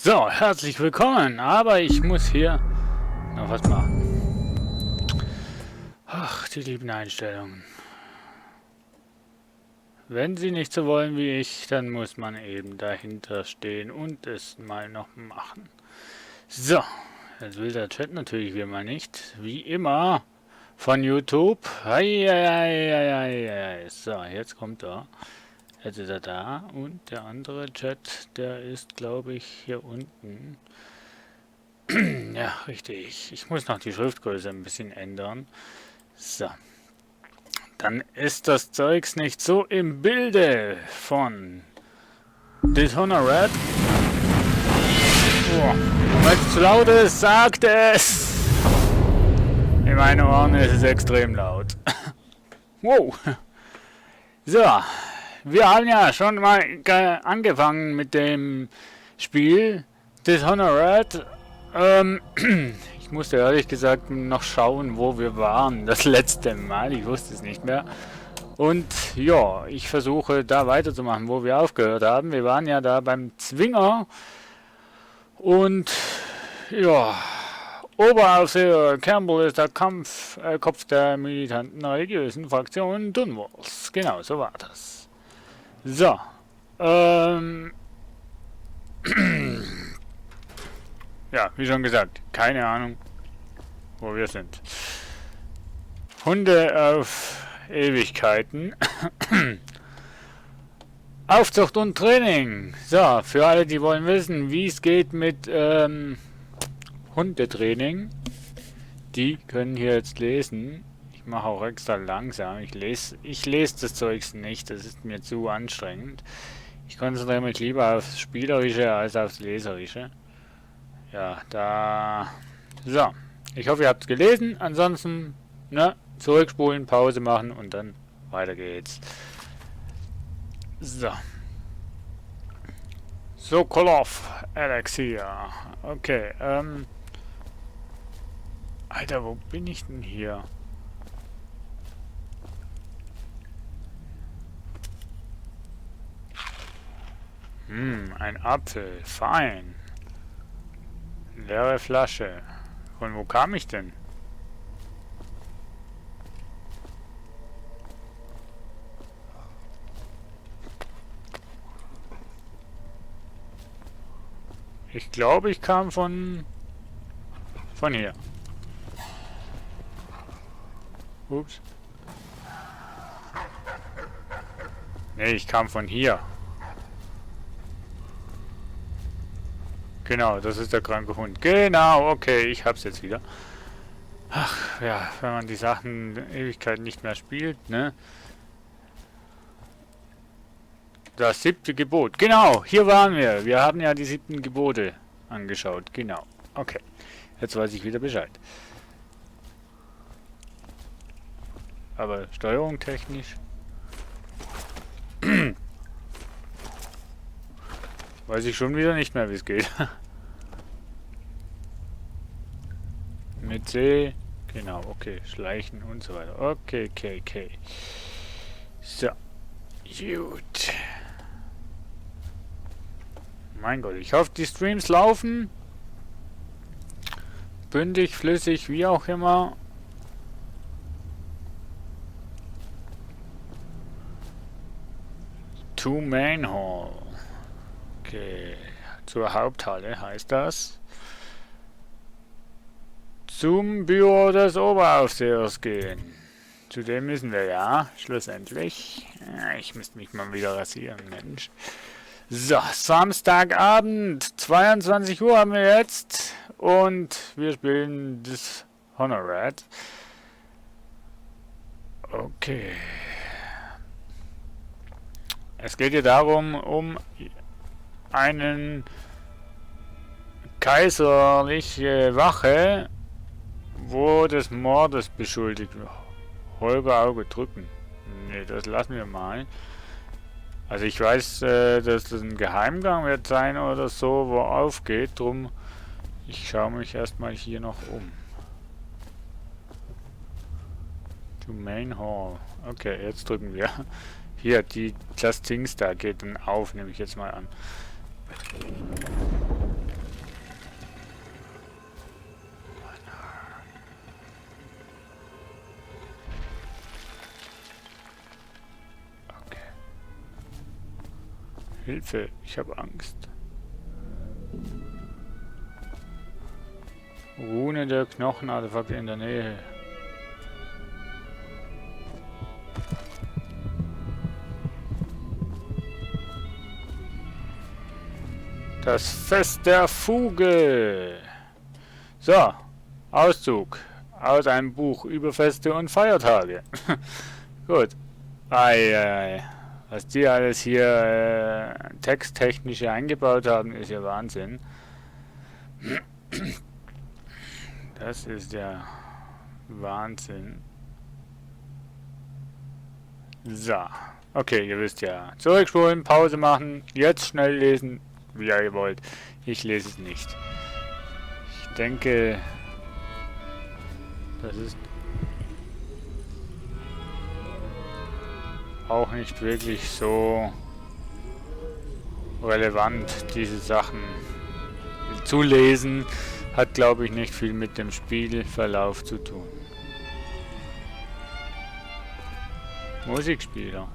So, herzlich willkommen, aber ich muss hier noch was machen. Ach, die lieben Einstellungen. Wenn sie nicht so wollen wie ich, dann muss man eben dahinter stehen und es mal noch machen. So, jetzt will der Chat natürlich wieder mal nicht, wie immer, von YouTube. So, jetzt kommt er. Jetzt ist er da und der andere Chat, der ist, glaube ich, hier unten. Ja, richtig. Ich muss noch die Schriftgröße ein bisschen ändern. So. Dann ist das Zeugs nicht so im Bilde von Dishonored. Oh, wenn es zu laut ist, sagt es! In meinen Ohren ist es extrem laut. Wow. So. Wir haben ja schon mal angefangen mit dem Spiel Dishonored. Ich musste ehrlich gesagt noch schauen, wo wir waren das letzte Mal. Ich wusste es nicht mehr. Und ja, ich versuche da weiterzumachen, wo wir aufgehört haben. Wir waren ja da beim Zwinger. Und ja, Oberaufseher Campbell ist der Kopf der militanten religiösen Fraktion Dunwalls. Genau, so war das. So, ja, wie schon gesagt, keine Ahnung, wo wir sind. Hunde auf Ewigkeiten. Aufzucht und Training. So, für alle, die wollen wissen, wie es geht mit Hundetraining, die können hier jetzt lesen. Ich mache auch extra langsam. Ich lese das Zeugs nicht, das ist mir zu anstrengend. Ich konzentriere mich lieber aufs Spielerische als aufs Leserische. Ja, da... So, ich hoffe, ihr habt es gelesen. Ansonsten, ne, zurückspulen, Pause machen und dann weiter geht's. So. Sokolov Elixier. Okay, Alter, wo bin ich denn hier? Ein Apfel. Fein. Leere Flasche. Von wo kam ich denn? Ich glaube, ich kam von hier. Ups. Nee, ich kam von hier. Genau, das ist der kranke Hund. Genau, okay, ich hab's jetzt wieder. Ach, ja, wenn man die Sachen Ewigkeit nicht mehr spielt, ne? Das 7. Gebot. Genau, hier waren wir. Wir haben ja die 7. Gebote angeschaut. Genau. Okay. Jetzt weiß ich wieder Bescheid. Aber Steuerung technisch. Weiß ich schon wieder nicht mehr, wie es geht. Mit C. Genau, okay. Schleichen und so weiter. Okay, okay, okay. So. Gut. Mein Gott, ich hoffe, die Streams laufen. Bündig, flüssig, wie auch immer. To Main Hall. Okay. Zur Haupthalle heißt das. Zum Büro des Oberaufsehers gehen. Zu dem müssen wir ja, schlussendlich. Ich müsste mich mal wieder rasieren, Mensch. So, Samstagabend, 22 Uhr haben wir jetzt. Und wir spielen das Honorat. Okay. Es geht hier darum, um einen kaiserliche Wache, wo des Mordes beschuldigt wird. Holger Auge drücken. Ne, das lassen wir mal. Also ich weiß, dass das ein Geheimgang wird sein oder so, wo aufgeht. Drum, ich schaue mich erstmal hier noch um. To Main Hall. Okay, jetzt drücken wir. Hier, das Dings da geht dann auf, nehme ich jetzt mal an. Okay. Hilfe, ich habe Angst. Rune der Knochenartefakte in der Nähe. Das Fest der Fuge. So, Auszug aus einem Buch über Feste und Feiertage. Gut. Ei. Was die alles hier texttechnisch eingebaut haben, ist ja Wahnsinn. Das ist ja Wahnsinn. So. Okay, ihr wisst ja. Zurückspulen, Pause machen, jetzt schnell lesen, wie ihr wollt. Ich lese es nicht. Ich denke, das ist auch nicht wirklich so relevant, diese Sachen zu lesen. Hat, glaube ich, nicht viel mit dem Spielverlauf zu tun. Musikspieler.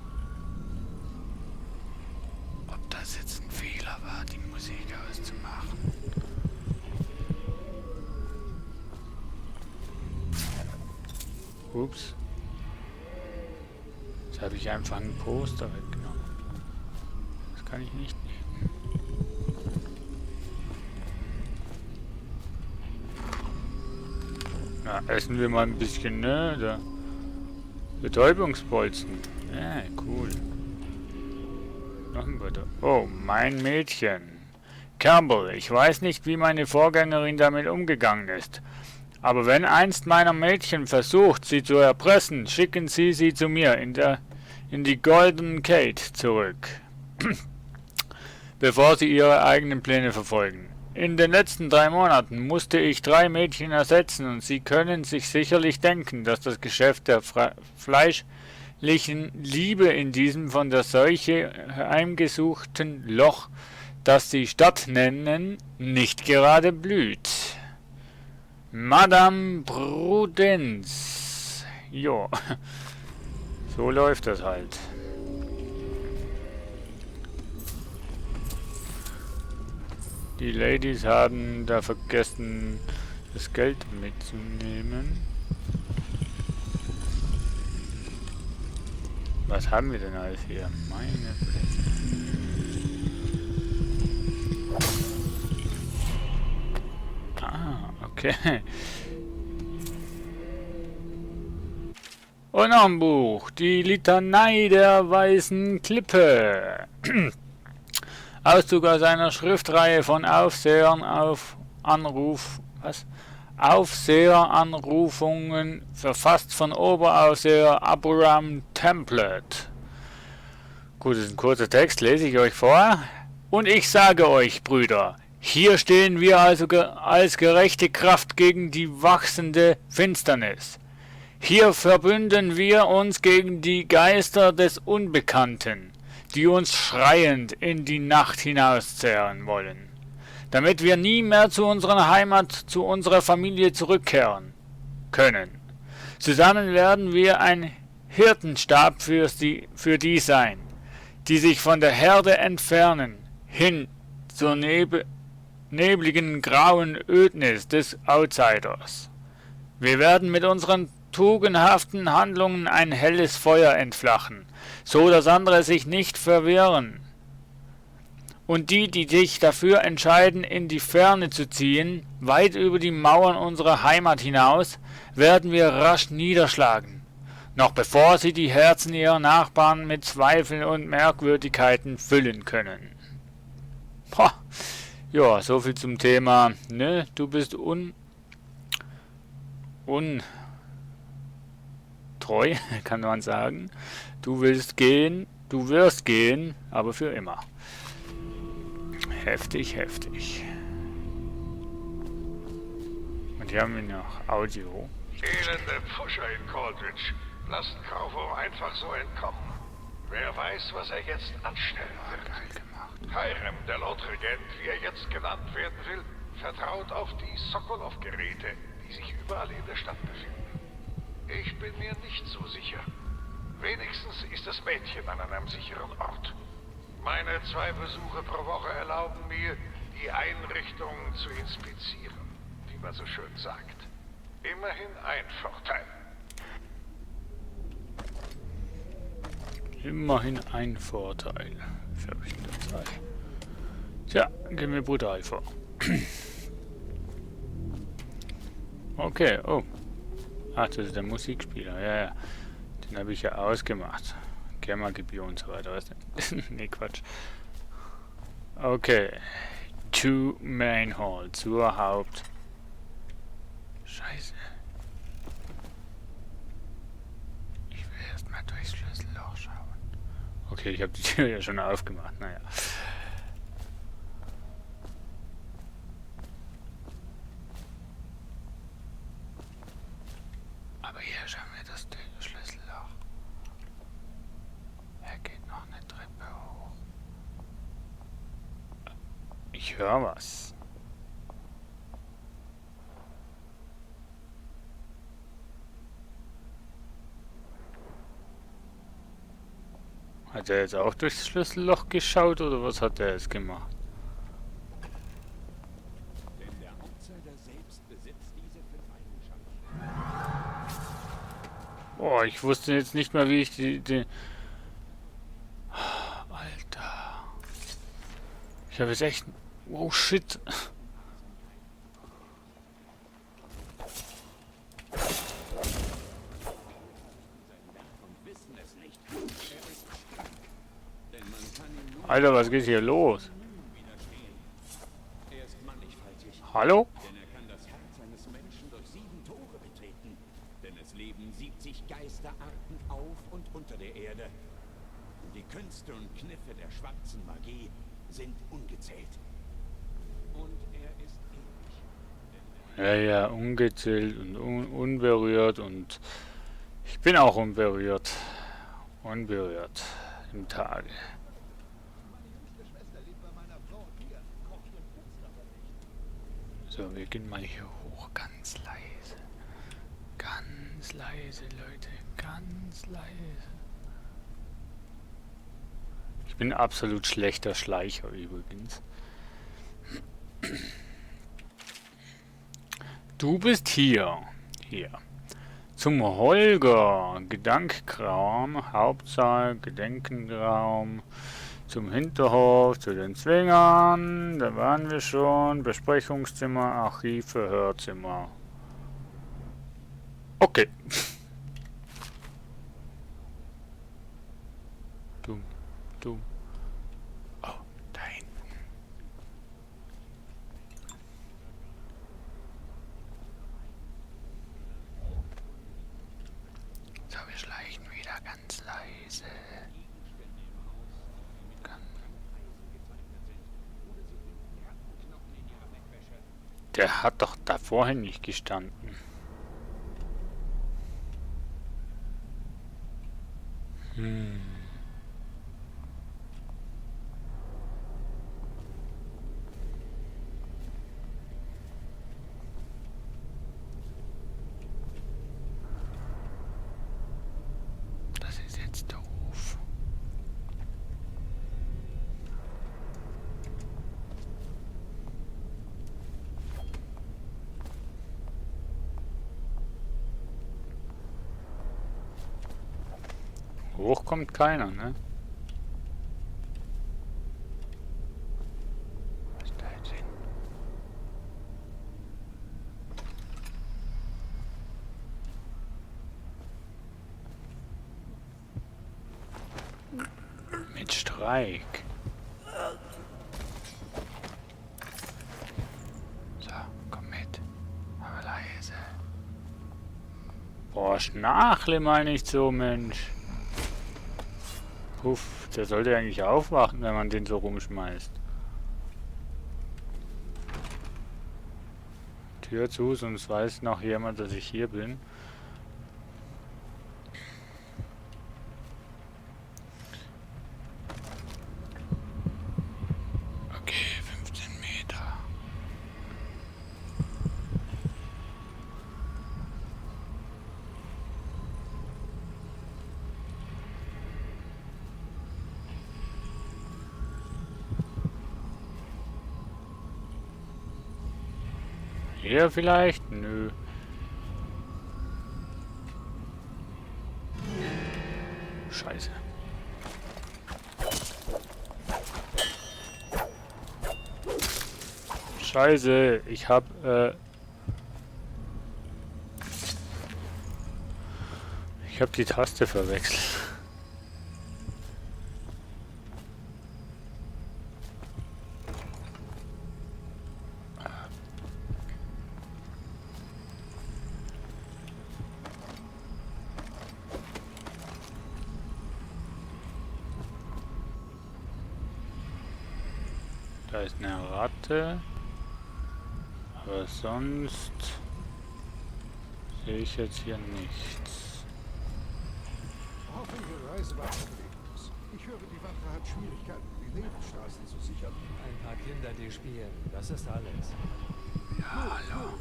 Ob das jetzt ein Fehler war, die Musik auszumachen? Ups. Jetzt habe ich einfach ein Poster weggenommen. Das kann ich nicht nehmen. Na, essen wir mal ein bisschen, ne? Da. Betäubungsbolzen. Ja, cool. Noch ein Butter. Oh, mein Mädchen. Campbell, ich weiß nicht, wie meine Vorgängerin damit umgegangen ist. Aber wenn einst meiner Mädchen versucht, sie zu erpressen, schicken Sie sie zu mir. in die Golden Gate zurück, bevor sie ihre eigenen Pläne verfolgen. In den letzten 3 Monaten musste ich 3 Mädchen ersetzen und Sie können sich sicherlich denken, dass das Geschäft der fleischlichen Liebe in diesem von der Seuche heimgesuchten Loch, das Sie Stadt nennen, nicht gerade blüht. Madame Prudence. Jo, so läuft das halt. Die Ladies haben da vergessen, das Geld mitzunehmen. Was haben wir denn alles hier? Meine Fresse. Ah, okay. Und noch ein Buch. Die Litanei der weißen Klippe. Auszug aus einer Schriftenreihe von Aufseheranrufungen, verfasst von Oberaufseher Abraham Templet. Gut, das ist ein kurzer Text, lese ich euch vor. Und ich sage euch, Brüder, hier stehen wir also als gerechte Kraft gegen die wachsende Finsternis. Hier verbünden wir uns gegen die Geister des Unbekannten, die uns schreiend in die Nacht hinauszerren wollen, damit wir nie mehr zu unserer Heimat, zu unserer Familie zurückkehren können. Zusammen werden wir ein Hirtenstab für die sein, die sich von der Herde entfernen, hin zur nebligen grauen Ödnis des Outsiders. Wir werden mit unseren tugendhaften Handlungen ein helles Feuer entfachen, so dass andere sich nicht verwehren. Und die sich dafür entscheiden, in die Ferne zu ziehen, weit über die Mauern unserer Heimat hinaus, werden wir rasch niederschlagen, noch bevor sie die Herzen ihrer Nachbarn mit Zweifeln und Merkwürdigkeiten füllen können. Boah. Ja, soviel zum Thema, ne, du bist treu, kann man sagen. Du willst gehen, du wirst gehen, aber für immer. Heftig, heftig. Und hier haben wir noch Audio. Elende Pfuscher in Coldridge lassen Kaufo einfach so entkommen. Wer weiß, was er jetzt anstellen wird. Hiram, der Lordregent, wie er jetzt genannt werden will, vertraut auf die Sokolov-Geräte, die sich überall in der Stadt befinden. Ich bin mir nicht so sicher. Wenigstens ist das Mädchen an einem sicheren Ort. Meine 2 Besuche pro Woche erlauben mir, die Einrichtung zu inspizieren, wie man so schön sagt. Immerhin ein Vorteil. Immerhin ein Vorteil. Verrückte Zeit. Tja, gehen wir brutal vor. Okay, oh. Ach, das ist der Musikspieler, ja. Den habe ich ja ausgemacht. Gamma-Gebühr und so weiter, weißt du? Nee, Quatsch. Okay. To Main Hall, zur Haupt... Scheiße. Ich will erstmal durchs Schlüsselloch schauen. Okay, ich habe die Tür ja schon aufgemacht, naja. Aber hier schauen wir das Schlüsselloch. Er geht noch eine Treppe hoch. Ich höre was. Hat er jetzt auch durchs Schlüsselloch geschaut oder was hat er jetzt gemacht? Denn der Outsider selbst besitzt diese 5 Eigenschaften. Oh, ich wusste jetzt nicht mehr, wie ich die... Alter. Ich habe jetzt echt... Oh, shit. Alter, was geht hier los? Er ist mannigfaltig, Hallo? denn er kann das Herz eines Menschen durch 7 Tore betreten. Denn es leben 70 Geisterarten auf und unter der Erde. Kräfte und Kniffe der schwarzen Magie sind ungezählt. Und er ist ewig. Ja, ungezählt und unberührt und ich bin auch unberührt. Unberührt im Tage. So, wir gehen mal hier hoch, ganz leise. Ganz leise, Leute, ganz leise. Ich bin absolut schlechter Schleicher übrigens. Du bist hier. Hier. Zum Holger. Gedankraum. Hauptsaal. Gedenkenraum. Zum Hinterhof. Zu den Zwingern. Da waren wir schon. Besprechungszimmer. Archiv. Verhörzimmer. Okay. Du. Oh, da hinten. So, wir schleichen wieder ganz leise. Der hat doch da vorhin nicht gestanden. Das ist jetzt doof. Hoch kommt keiner, ne? Was ist da jetzt hin? Mit Streik. So, komm mit. Aber leise. Boah, schnachle mal nicht so, Mensch. Puff, der sollte eigentlich aufwachen, wenn man den so rumschmeißt. Tür zu, sonst weiß noch jemand, dass ich hier bin. Okay, 15 Meter. Hier vielleicht? Nö. Scheiße. Scheiße, ich hab die Taste verwechselt. Da ist eine Ratte. Aber sonst sehe ich jetzt hier nichts. Hoffe, Ihre Reise war problemlos. Ich höre, die Wache hat Schwierigkeiten, die Nebenstraßen zu sichern. Ein paar Kinder, die spielen. Das ist alles. Ja, hallo.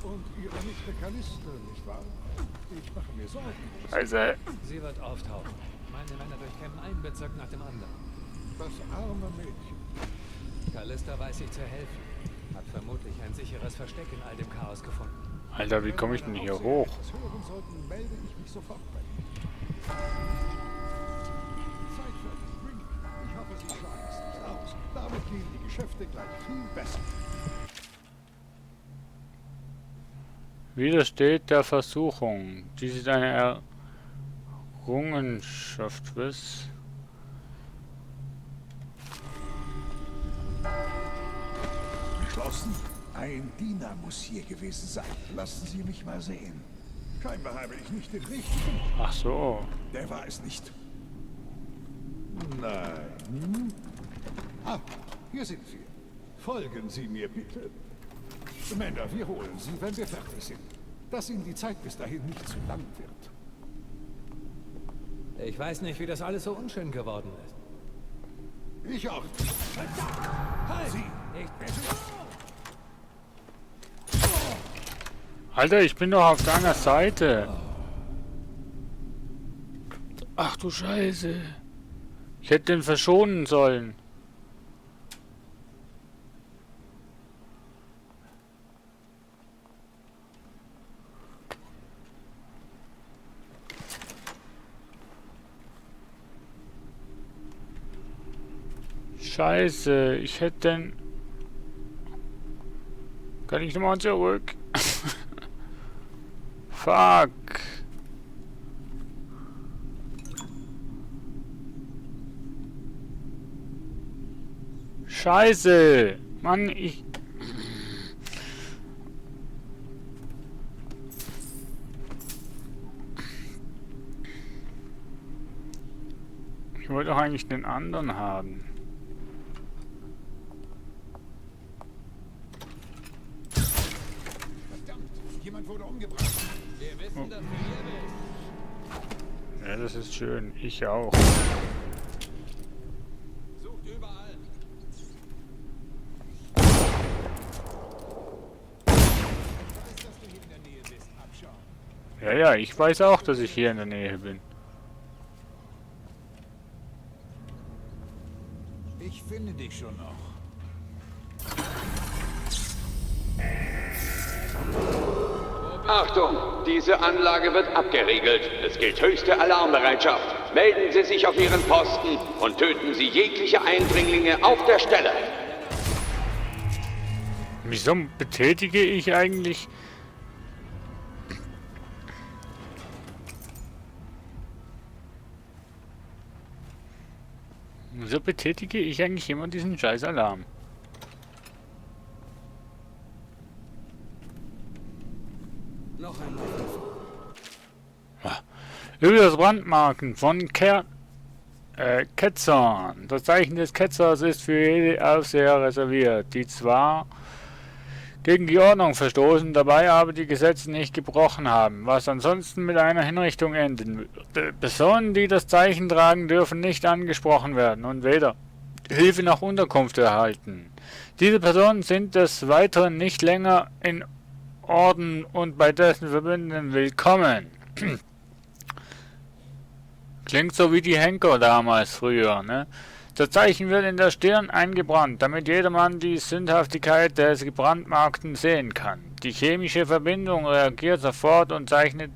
Und Ihre Nicht-Mechanisten, nicht wahr? Ich mache mir Sorgen. Scheiße. Sie wird auftauchen. Meine Männer durchkämmen einen Bezirk nach dem anderen. Das arme Mädchen. Callista weiß sich zu helfen. Hat vermutlich ein sicheres Versteck in all dem Chaos gefunden. Alter, wie komme ich denn hier hoch? Wenn Sie etwas hören sollten, melde ich mich sofort bei Ihnen. Zeit für einen Drink. Ich hoffe, Sie schlagen es nicht aus. Damit gehen die Geschäfte gleich viel besser. Widersteht der Versuchung. Dies ist eine Errungenschaft, was? Geschlossen? Ein Diener muss hier gewesen sein. Lassen Sie mich mal sehen. Scheinbar habe ich nicht den richtigen. Ach so. Der war es nicht. Nein. Ah, hier sind wir. Folgen Sie mir bitte. Männer, wir holen Sie, wenn wir fertig sind. Dass Ihnen die Zeit bis dahin nicht zu lang wird. Ich weiß nicht, wie das alles so unschön geworden ist. Ich auch. Halt! Sie. Nicht besser. Alter, ich bin doch auf deiner Seite. Ach du Scheiße. Ich hätte den verschonen sollen. Scheiße, ich hätte den... Kann ich nochmal zurück? Fuck. Scheiße. Mann, ich wollte doch eigentlich den anderen haben. Verdammt, jemand wurde umgebracht. Wir wissen, dass du hier bist. Ja, das ist schön. Ich auch. Sucht überall. Ich weiß, dass du hier in der Nähe bist. Abschau. Ja, ja, ich weiß auch, dass ich hier in der Nähe bin. Ich finde dich schon noch. Achtung, diese Anlage wird abgeriegelt. Es gilt höchste Alarmbereitschaft. Melden Sie sich auf Ihren Posten und töten Sie jegliche Eindringlinge auf der Stelle. Wieso betätige ich eigentlich... Wieso betätige ich eigentlich immer diesen scheiß Alarm? Noch ein Über das Brandmarken von Ketzern. Das Zeichen des Ketzers ist für jede Aufseher reserviert, die zwar gegen die Ordnung verstoßen, dabei aber die Gesetze nicht gebrochen haben, was ansonsten mit einer Hinrichtung enden würde. Personen, die das Zeichen tragen, dürfen nicht angesprochen werden und weder Hilfe nach Unterkunft erhalten. Diese Personen sind des Weiteren nicht länger in Orden und bei dessen Verbündeten willkommen. Klingt so wie die Henker damals früher, ne? Das Zeichen wird in der Stirn eingebrannt, damit jedermann die Sündhaftigkeit des Gebrandmarkten sehen kann. Die chemische Verbindung reagiert sofort und zeichnet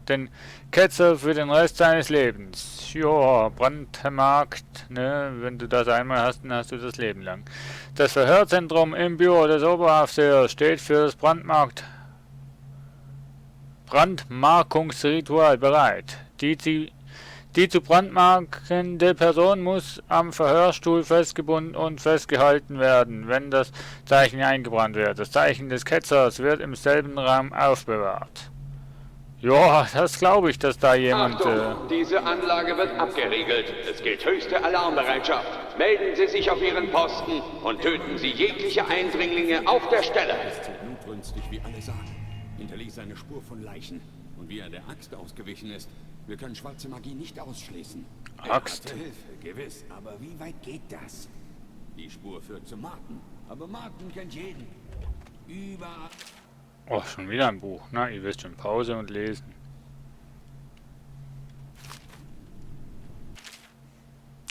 den Ketzer für den Rest seines Lebens. Joa, Brandmarkt, ne? Wenn du das einmal hast, dann hast du das Leben lang. Das Verhörzentrum im Büro des Oberaufsehers steht für das Brandmarkungsritual bereit. Die zu brandmarkende Person muss am Verhörstuhl festgebunden und festgehalten werden, wenn das Zeichen eingebrannt wird. Das Zeichen des Ketzers wird im selben Raum aufbewahrt. Ja, das glaube ich, dass da jemand... Achtung, diese Anlage wird abgeriegelt. Es gilt höchste Alarmbereitschaft. Melden Sie sich auf Ihren Posten und töten Sie jegliche Eindringlinge auf der Stelle. ist so blutrünstig, wie alle sagen. Hinterließ eine Spur von Leichen. Und wie er der Axt ausgewichen ist. Wir können schwarze Magie nicht ausschließen. Axt. Er hatte Hilfe, gewiss. Aber wie weit geht das? Die Spur führt zu Martin. Aber Martin kennt jeden. Überall. Oh, schon wieder ein Buch. Na, ihr wisst schon, Pause und lesen.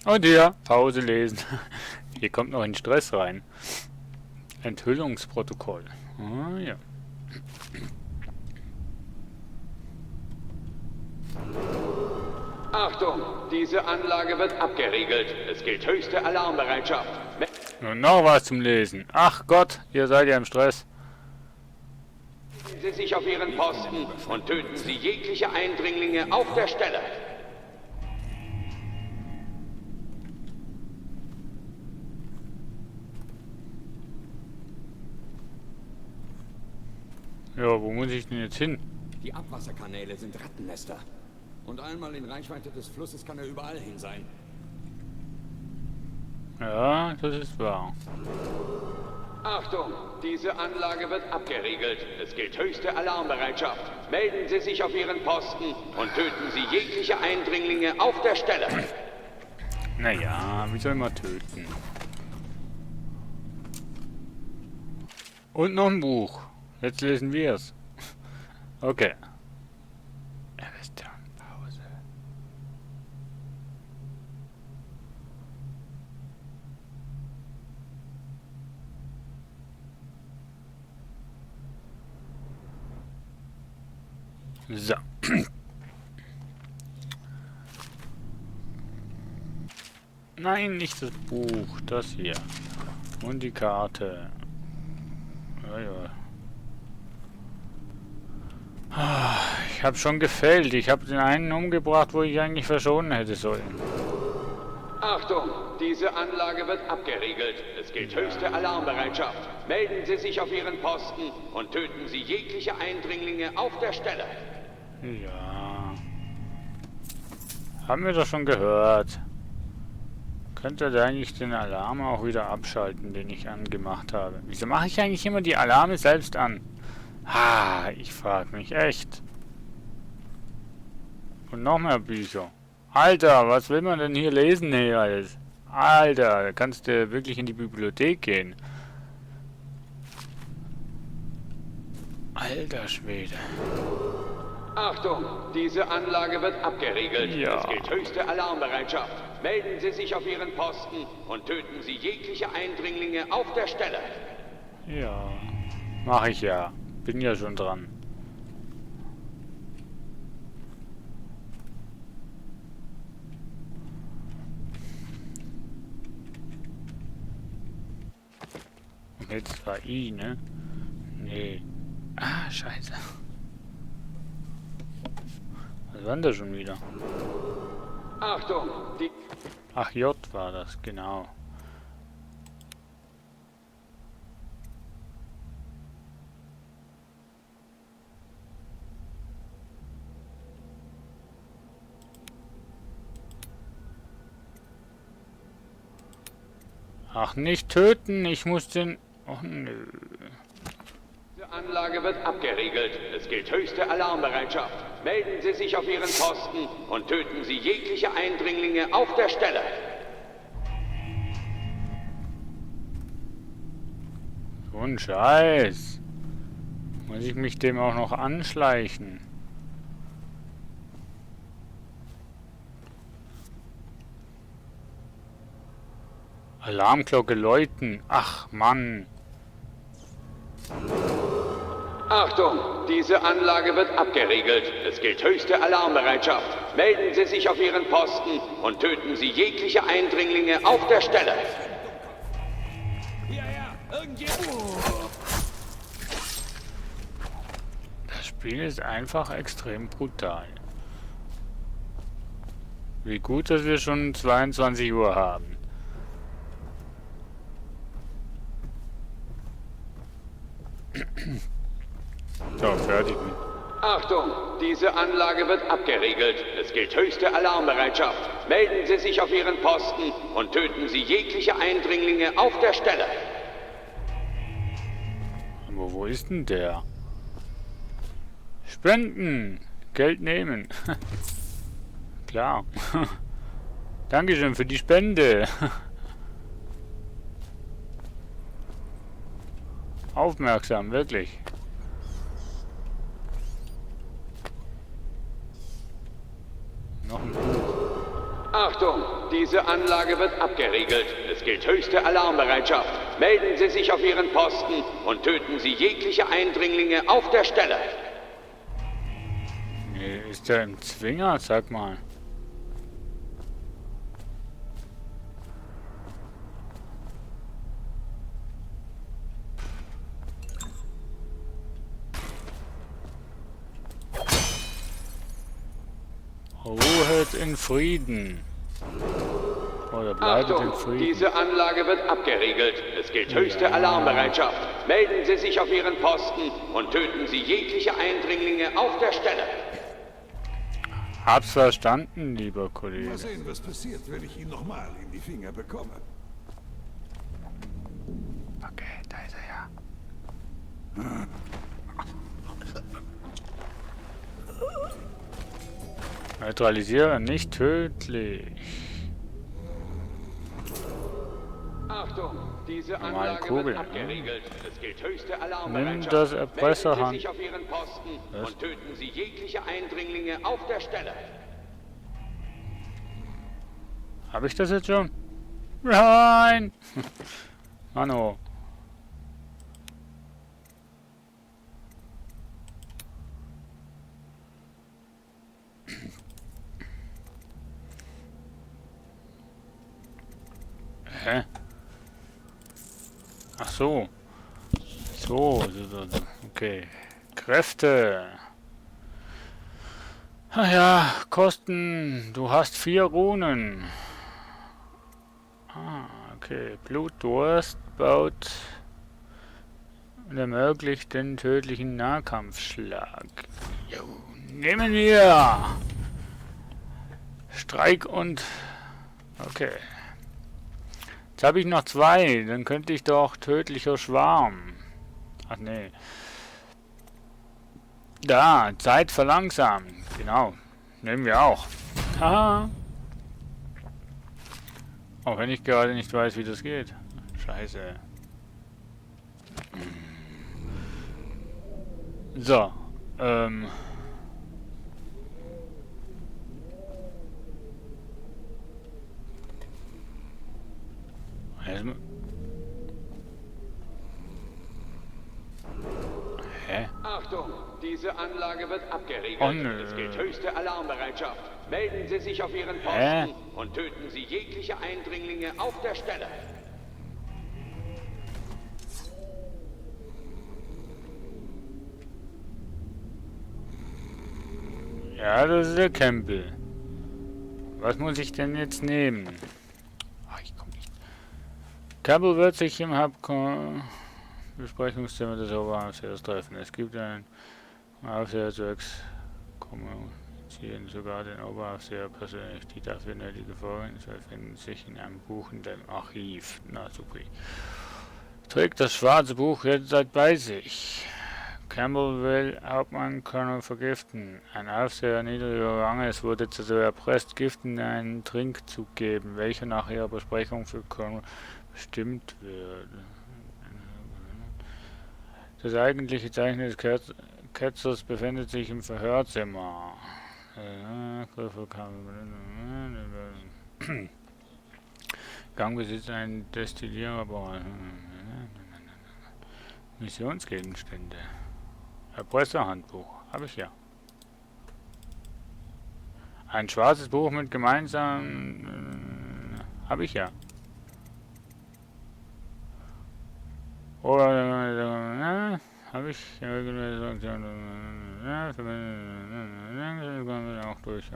Und hier, Pause lesen. Hier kommt noch ein Stress rein. Enthüllungsprotokoll. Ah, ja. Achtung, diese Anlage wird abgeriegelt. Es gilt höchste Alarmbereitschaft. Nun noch was zum Lesen. Ach Gott, ihr seid ja im Stress. Melden Sie sich auf Ihren Posten und töten Sie jegliche Eindringlinge auf der Stelle. Ja, wo muss ich denn jetzt hin? Die Abwasserkanäle sind Rattennester. Und einmal in Reichweite des Flusses kann er überall hin sein. Ja, das ist wahr. Achtung, diese Anlage wird abgeriegelt. Es gilt höchste Alarmbereitschaft. Melden Sie sich auf Ihren Posten und töten Sie jegliche Eindringlinge auf der Stelle. Naja, wie soll man töten? Und noch ein Buch. Jetzt lesen wir es. Okay. Pause. So. Nein, nicht das Buch. Das hier. Und die Karte. Ja, ja. Ich habe schon gefällt. Ich habe den einen umgebracht, wo ich eigentlich verschonen hätte sollen. Achtung, diese Anlage wird abgeriegelt. Es gilt höchste Alarmbereitschaft. Melden Sie sich auf Ihren Posten und töten Sie jegliche Eindringlinge auf der Stelle. Ja. Haben wir doch schon gehört. Könnte da eigentlich den Alarm auch wieder abschalten, den ich angemacht habe. Wieso mache ich eigentlich immer die Alarme selbst an? Ich frage mich echt. Und noch mehr Bücher. Alter, was will man denn hier lesen hier alles? Alter, da kannst du wirklich in die Bibliothek gehen. Alter Schwede. Achtung, diese Anlage wird abgeriegelt. Ja. Es gilt höchste Alarmbereitschaft. Melden Sie sich auf Ihren Posten und töten Sie jegliche Eindringlinge auf der Stelle. Ja, mache ich ja. Bin ja schon dran. Und jetzt war I, ne? Nee. Scheiße. Was war denn da schon wieder? Achtung, die... Ach, J war das, genau. Ach, nicht töten, ich muss den... Oh, nö. Diese Anlage wird abgeriegelt. Es gilt höchste Alarmbereitschaft. Melden Sie sich auf Ihren Posten und töten Sie jegliche Eindringlinge auf der Stelle. So ein Scheiß. Muss ich mich dem auch noch anschleichen? Alarmglocke läuten. Ach, Mann. Achtung, diese Anlage wird abgeriegelt. Es gilt höchste Alarmbereitschaft. Melden Sie sich auf Ihren Posten und töten Sie jegliche Eindringlinge auf der Stelle. Hierher! Irgendjemand! Das Spiel ist einfach extrem brutal. Wie gut, dass wir schon 22 Uhr haben. So, fertig mit. Achtung, diese Anlage wird abgeriegelt. Es gilt höchste Alarmbereitschaft. Melden Sie sich auf Ihren Posten und töten Sie jegliche Eindringlinge auf der Stelle. Aber wo ist denn der? Spenden! Geld nehmen. Klar. Dankeschön für die Spende. Aufmerksam, wirklich. Noch ein Buch. Achtung, diese Anlage wird abgeriegelt. Es gilt höchste Alarmbereitschaft. Melden Sie sich auf Ihren Posten und töten Sie jegliche Eindringlinge auf der Stelle. Nee, ist der im Zwinger? Sag mal. Ruhet in Frieden. Oder bleibt in Achtung, Frieden. diese Anlage wird abgeriegelt. Es gilt höchste Alarmbereitschaft. Melden Sie sich auf Ihren Posten und töten Sie jegliche Eindringlinge auf der Stelle. Hab's verstanden, lieber Kollege. Mal sehen, was passiert, wenn ich ihn nochmal in die Finger bekomme. Neutralisieren, nicht tödlich. Achtung, diese Normale Anlage Kugel. wird abgeriegelt. Es gilt höchste Nimm Alarmbereitschaft. das Melden Erpresserhand. Sie sich auf Ihren Posten Was? und töten Sie jegliche Eindringlinge auf der Stelle. Habe ich das jetzt schon? Nein! Mano. Hä? Ach so. So. Okay. Kräfte. Ah ja, Kosten. Du hast 4 Runen. Ah, okay. Blutdurst baut und ermöglicht den tödlichen Nahkampfschlag. Jo, nehmen wir! Streik und... Okay. Jetzt habe ich noch 2. Dann könnte ich doch tödlicher Schwarm. Ach nee. Da, Zeit verlangsamen. Genau. Nehmen wir auch. Haha. Auch wenn ich gerade nicht weiß, wie das geht. Scheiße. So. Hä? Achtung, diese Anlage wird abgeriegelt. Oh, nö. Es gilt höchste Alarmbereitschaft. Melden Sie sich auf Ihren Posten Hä? und töten Sie jegliche Eindringlinge auf der Stelle. Ja, das ist der Campbell. Was muss ich denn jetzt nehmen? Ach, ich komme nicht. Campbell wird sich im Besprechungszimmer des Oberaufsehers treffen. Es gibt einen Aufseher zu exkommunizieren, sogar den Oberaufseher persönlich. Die dafür nötige Vorgehensweise finden sich in einem Buch in dem Archiv. Na super. Trägt das schwarze Buch jederzeit bei sich. Campbell will Hauptmann Colonel vergiften. Ein Aufseher niedriger Ranges wurde dazu erpresst, Giften einen Trink zu geben, welcher nach ihrer Besprechung für Colonel bestimmt wird. Das eigentliche Zeichen des Ketzers befindet sich im Verhörzimmer. Gang besitzt einen Destillierapparat. Missionsgegenstände. Erpresserhandbuch. Habe ich ja. Ein schwarzes Buch mit gemeinsamen... habe ich ja. Oder... habe ich... auch durch...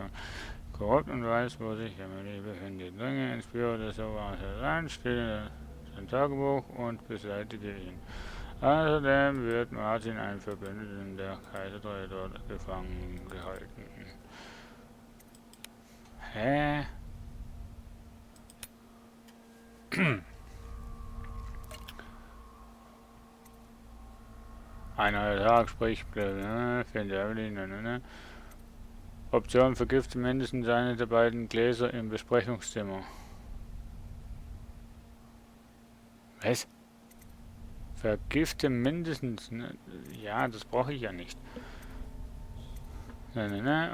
korrupt und weiß, wo sich Emily befindet. Dringe ins Büro des Oberhausers ein, stille sein Tagebuch und beseitige ihn. Außerdem wird Martin, ein Verbündeter der Kaisertreue, dort gefangen gehalten. Hä? Ein neuer Tag, sprich, finde Evelyn, Option vergifte mindestens eine der beiden Gläser im Besprechungszimmer. Was? Vergifte mindestens... Ja, das brauche ich ja nicht.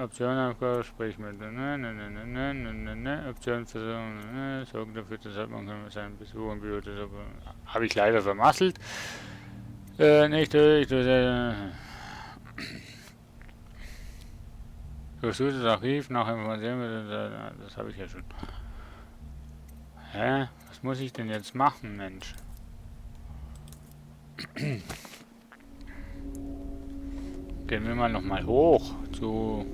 Option Aufgabe, sprich mit... Option Versorgung... Sorgen dafür, dass man seinen Besuch im Büro... Habe ich leider vermasselt. Nicht durch... Durchsucht das Archiv nach Informationen... Das habe ich ja schon. Hä? Was muss ich denn jetzt machen, Mensch? Gehen wir mal nochmal hoch zu...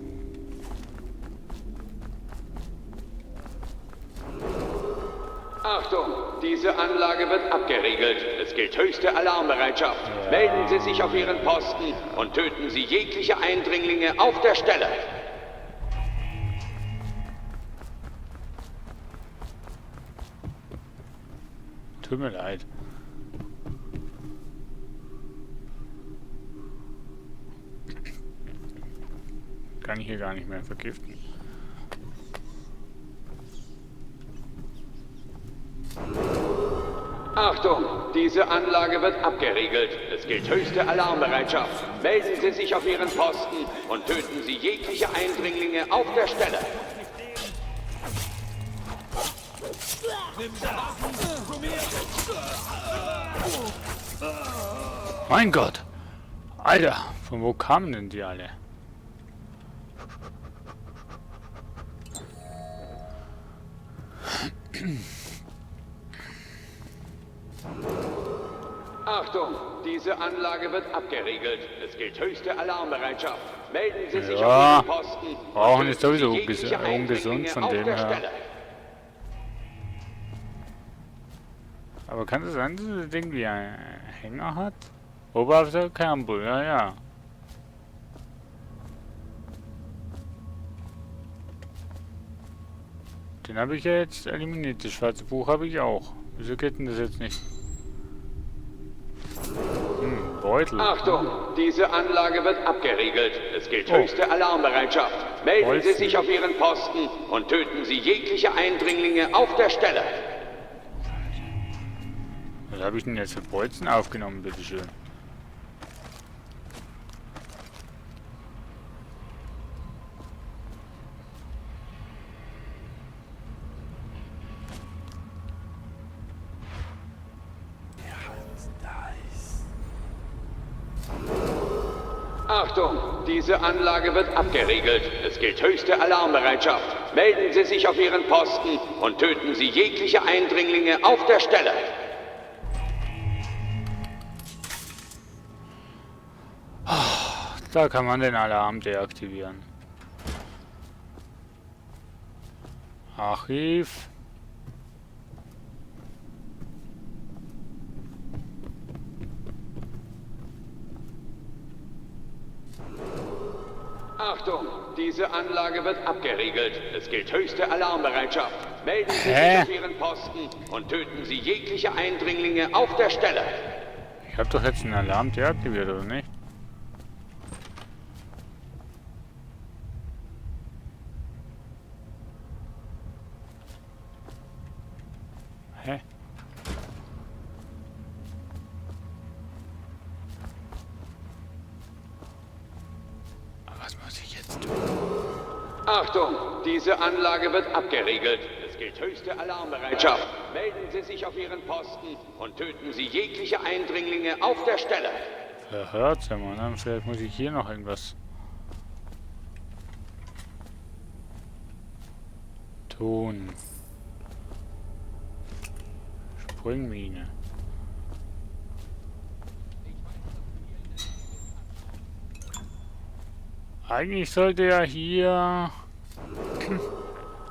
Achtung, diese Anlage wird abgeriegelt. Es gilt höchste Alarmbereitschaft. Ja. Melden Sie sich auf Ihren Posten und töten Sie jegliche Eindringlinge auf der Stelle. Tut mir leid. kann ich hier gar nicht mehr vergiften. Achtung, diese Anlage wird abgeriegelt. Es gilt höchste Alarmbereitschaft. Melden Sie sich auf Ihren Posten und töten Sie jegliche Eindringlinge auf der Stelle. Mein Gott! Alter, von wo kamen denn die alle? Achtung, diese Anlage wird abgeriegelt. Es gilt höchste Alarmbereitschaft. Melden Sie sich Ja, auf Ihren Posten. Rauchen ist sowieso jegliche ungesund, von auf dem der her. Stelle. Aber kann es sein, dass das Ding wie ein Hänger hat? Oberhalb Campbell, ja, ja. Den habe ich ja jetzt eliminiert. Das schwarze Buch habe ich auch. Wieso geht denn das jetzt nicht? Beutel. Achtung, diese Anlage wird abgeriegelt. Es gilt höchste Alarmbereitschaft. Melden Sie sich auf Ihren Posten und töten Sie jegliche Eindringlinge auf der Stelle. Was habe ich denn jetzt für Bolzen aufgenommen, bitteschön? Achtung, diese Anlage wird abgeriegelt. Es gilt höchste Alarmbereitschaft. Melden Sie sich auf Ihren Posten und töten Sie jegliche Eindringlinge auf der Stelle. Da kann man den Alarm deaktivieren. Archiv. Achtung, diese Anlage wird abgeriegelt. Es gilt höchste Alarmbereitschaft. Melden Sie Hä? sich auf Ihren Posten und töten Sie jegliche Eindringlinge auf der Stelle. Ich habe doch jetzt einen Alarm deaktiviert, oder nicht? Hä? Was muss ich jetzt tun? Achtung, diese Anlage wird abgeriegelt. Es gilt höchste Alarmbereitschaft. Melden Sie sich auf Ihren Posten und töten Sie jegliche Eindringlinge auf der Stelle. Hört's ja mal, ne? Vielleicht muss ich hier noch irgendwas tun. Springmine. Eigentlich sollte ja hier...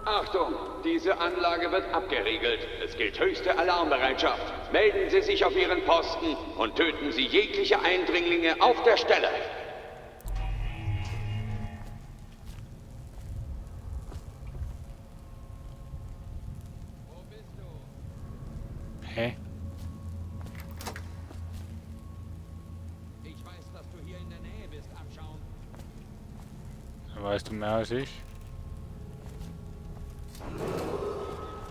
Achtung, diese Anlage wird abgeriegelt. Es gilt höchste Alarmbereitschaft. Melden Sie sich auf Ihren Posten und töten Sie jegliche Eindringlinge auf der Stelle. Hä? Ich weiß, dass du hier in der Nähe bist, Abschaum. Da weißt du mehr als ich.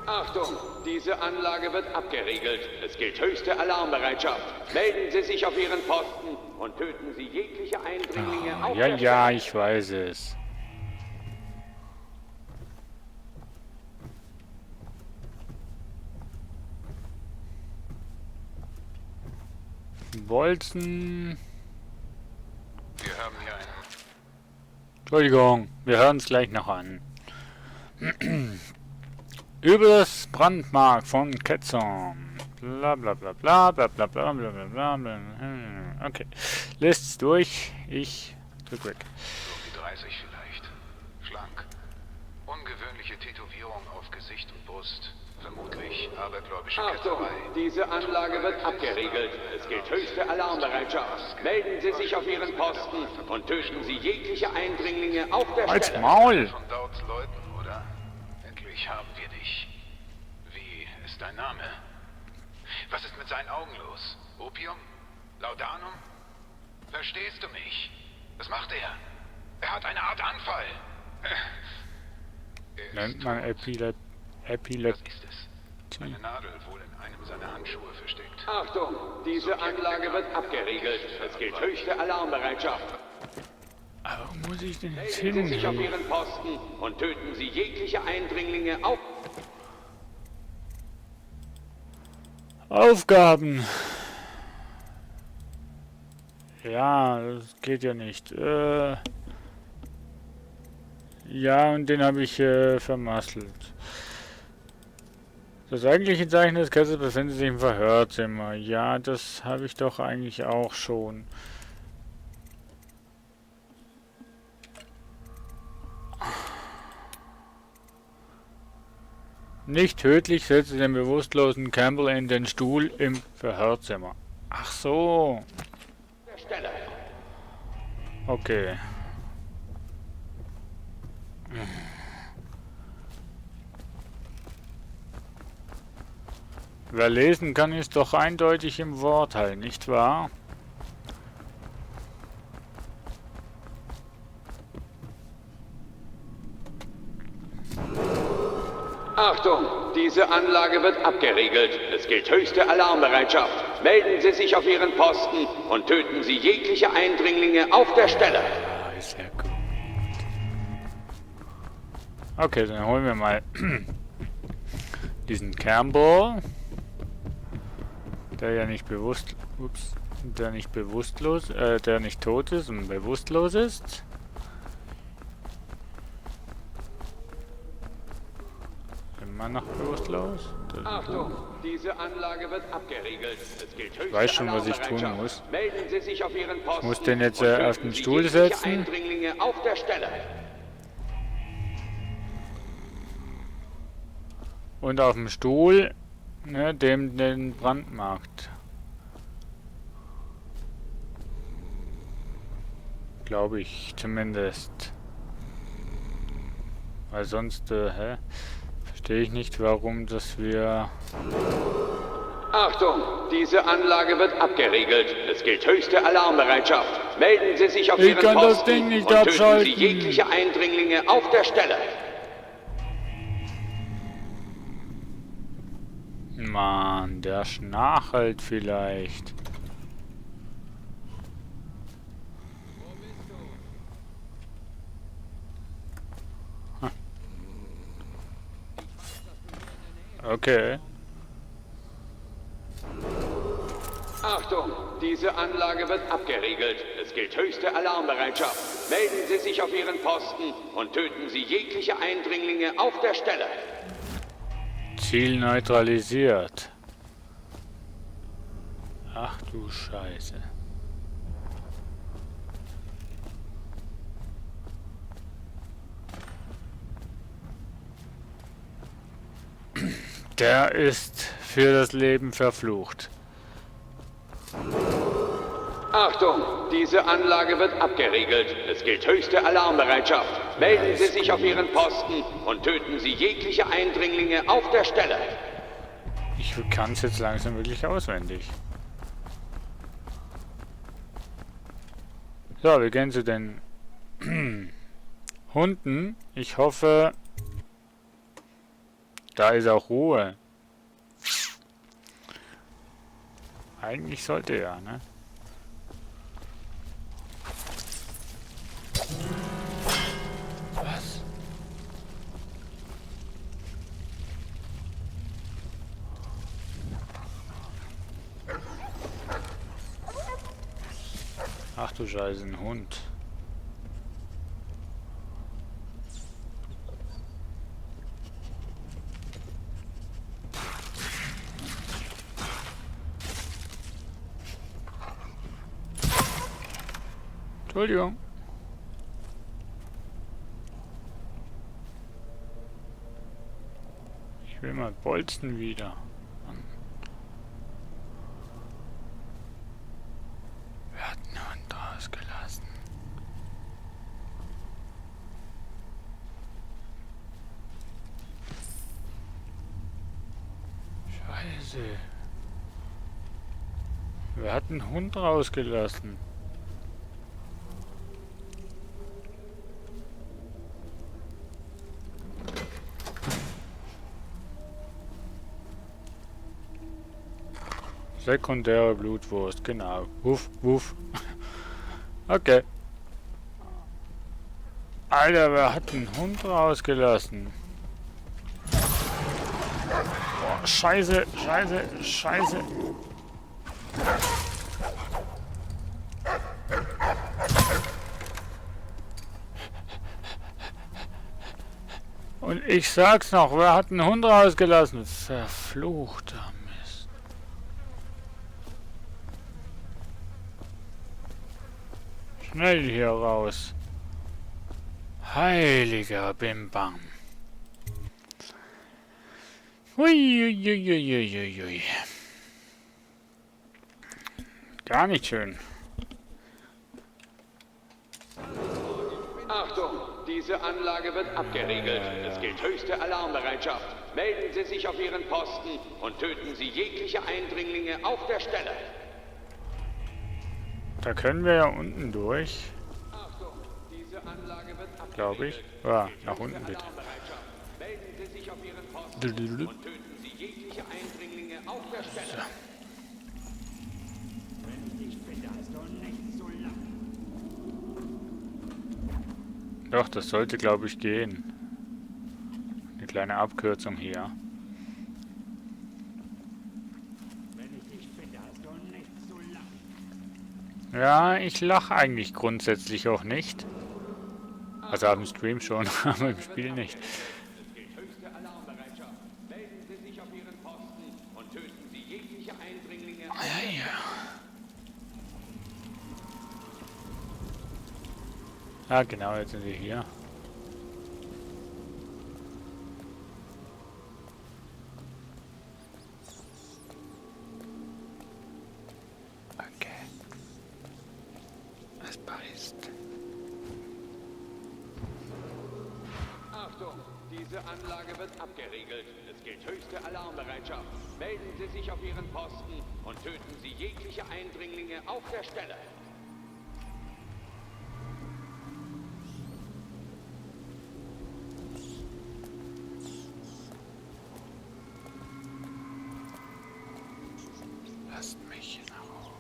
Achtung, diese Anlage wird abgeriegelt. Es gilt höchste Alarmbereitschaft. Melden Sie sich auf Ihren Posten und töten Sie jegliche Eindringlinge auf Ja, der ja, Stelle. ich weiß es. Bolzen. Wir haben hier einen. Entschuldigung, wir hören es gleich noch an. Übles Brandmark von Ketzon. Bla bla bla bla bla bla bla bla bla bla bla. Okay. Lists durch. Ich drück weg. So wie 30 vielleicht. Schlank. Ungewöhnliche Tätowierung auf Gesicht und Brust. Vermutlich abergläubische Achtung, Ketzerei. diese Anlage wird abgeriegelt. Es gilt höchste Alarmbereitschaft. Melden Sie sich auf Ihren Posten und töten Sie jegliche Eindringlinge auf der Als Stelle. Maul! Von Dauts Leuten, oder? Endlich haben wir dich. Wie ist dein Name? Was ist mit seinen Augen los? Opium? Laudanum? Verstehst du mich? Was macht er? Er hat eine Art Anfall. Nennt man Epilepsie. Das ist es. Eine Nadel wohl in einem seiner Handschuhe versteckt. Achtung, diese Anlage wird abgeriegelt. Es gilt höchste Alarmbereitschaft. Aber wo muss ich denn jetzt Melden Sie sich auf hin? Ihren Posten und töten Sie jegliche Eindringlinge auf... Aufgaben. Ja, das geht ja nicht. Ja, und den habe ich vermasselt. Das eigentliche Zeichen des Kessels befindet sich im Verhörzimmer. Ja, das habe ich doch eigentlich auch schon. Nicht tödlich, setze den bewusstlosen Campbell in den Stuhl im Verhörzimmer. Ach so. der Stelle. Okay. Wer lesen kann, ist doch eindeutig im Vorteil, nicht wahr? Achtung, diese Anlage wird abgeriegelt. Es gilt höchste Alarmbereitschaft. Melden Sie sich auf Ihren Posten und töten Sie jegliche Eindringlinge auf der Stelle. Ah, ist ja gut. Okay, dann holen wir mal diesen Campbell, der ja nicht bewusst, der nicht bewusstlos, der nicht tot ist und bewusstlos ist. Immer noch bewusstlos? Achtung, diese Anlage wird abgeriegelt. Es gilt höchste weiß schon, was ich tun Alarmbereitschaft. muss. Melden Sie sich auf Ihren Posten. muss den jetzt, und töten auf den Sie Stuhl jegliche setzen. Eindringlinge auf der Stelle. Und auf dem Stuhl, ne, dem den Brand macht. Glaube ich zumindest. Weil sonst, verstehe ich nicht, warum das wir... Achtung, diese Anlage wird abgeriegelt. Es gilt höchste Alarmbereitschaft. Melden Sie sich auf Ich Ihren kann Posten das Ding nicht und töten abschalten. Sie jegliche Eindringlinge auf der Stelle. Mann, der schnarchelt vielleicht. Hm. Okay. Achtung, diese Anlage wird abgeriegelt. Es gilt höchste Alarmbereitschaft. Melden Sie sich auf Ihren Posten und töten Sie jegliche Eindringlinge auf der Stelle. Ziel neutralisiert. Ach du Scheiße. Der ist für das Leben verflucht. Achtung, diese Anlage wird abgeriegelt. Es gilt höchste Alarmbereitschaft. Melden Sie sich auf Ihren Posten und töten Sie jegliche Eindringlinge auf der Stelle. Ich kann es jetzt langsam wirklich auswendig. So, wir gehen zu den Hunden. Ich hoffe, da ist auch Ruhe. Eigentlich sollte ja, ne? Was? Ach du Scheiße, ein Hund. Entschuldigung. Ich will mal bolzen wieder. Wer hat einen Hund rausgelassen? Scheiße. Wer hat einen Hund rausgelassen? Sekundäre Blutwurst, genau. Wuff, wuff. Okay. Alter, wer hat einen Hund rausgelassen? Boah, scheiße, scheiße, scheiße. Und ich sag's noch, wer hat einen Hund rausgelassen? Verfluchter Mist. Schnell hier raus. Heiliger Bimbam. Ui. Gar nicht schön. Achtung, diese Anlage wird abgeriegelt. Es gilt höchste Alarmbereitschaft. Melden Sie sich auf Ihren Posten und töten Sie jegliche Eindringlinge auf der Stelle. Da können wir ja unten durch. Achtung, diese Anlage wird abgeriegelt. Glaube ich. Ja, nach unten bitte. Melden Sie sich auf Ihren Posten und töten Sie jegliche Eindringlinge auf der Stelle. Doch, das sollte, glaube ich, gehen. Eine kleine Abkürzung hier. Ja, ich lache eigentlich grundsätzlich auch nicht. Also am Stream schon, aber im Spiel nicht. Es gilt höchste Alarmbereitschaft. Melden Sie sich auf Ihren Posten und töten Sie jegliche Eindringlinge auf der Stelle. Ah, genau, jetzt sind wir hier. Okay. Es beißt. Achtung, diese Anlage wird abgeriegelt. Es gilt höchste Alarmbereitschaft. Melden Sie sich auf Ihren Posten und töten Sie jegliche Eindringlinge auf der Stelle. Lasst mich in Ruhe.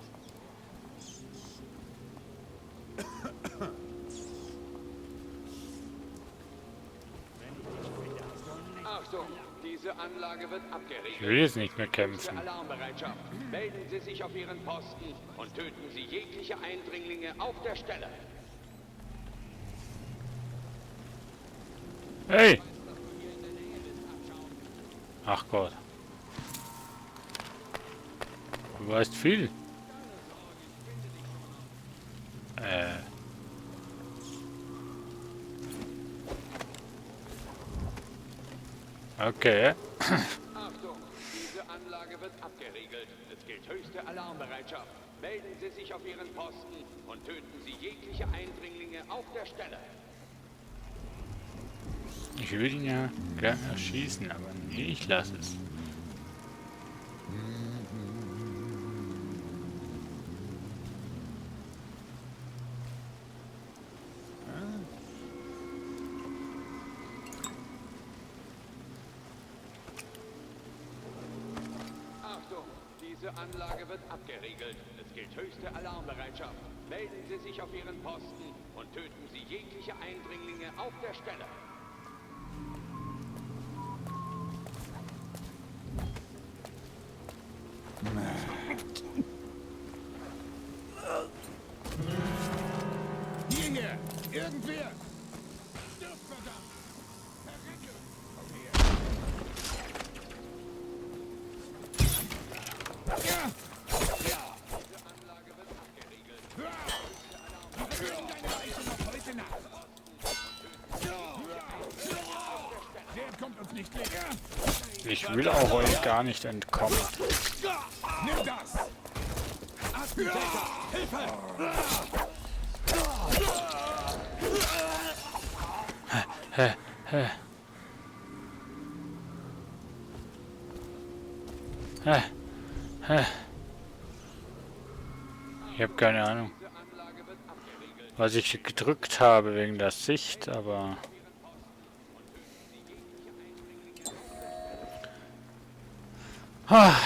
Achtung, diese Anlage wird abgeriegelt. Ich will jetzt nicht mehr kämpfen. Alarmbereitschaft. Melden Sie sich auf Ihren Posten und töten Sie jegliche Eindringlinge auf der Stelle. Hey! Ach Gott. Du weißt viel. Okay. Achtung, diese Anlage wird abgeriegelt. Es gilt höchste Alarmbereitschaft. Melden Sie sich auf Ihren Posten und töten Sie jegliche Eindringlinge auf der Stelle. Ich würde ihn ja gerne erschießen, aber nee, ich lasse es. Achtung, diese Anlage wird abgeriegelt. Es gilt höchste Alarmbereitschaft. Melden Sie sich auf Ihren Posten und töten Sie jegliche Eindringlinge auf der Stelle. Hierher! Irgendwer! Stirb, verdammt! Verrecke! Komm her! Ja! Ja! Diese Anlage wird abgeriegelt. Wir führen deine Reise noch heute Nacht! Der kommt uns nicht leer! Ich will auch euch gar nicht entkommen. Nimm das! Attentäter! Hilfe! Ich habe keine Ahnung, was ich gedrückt habe wegen der Sicht, aber...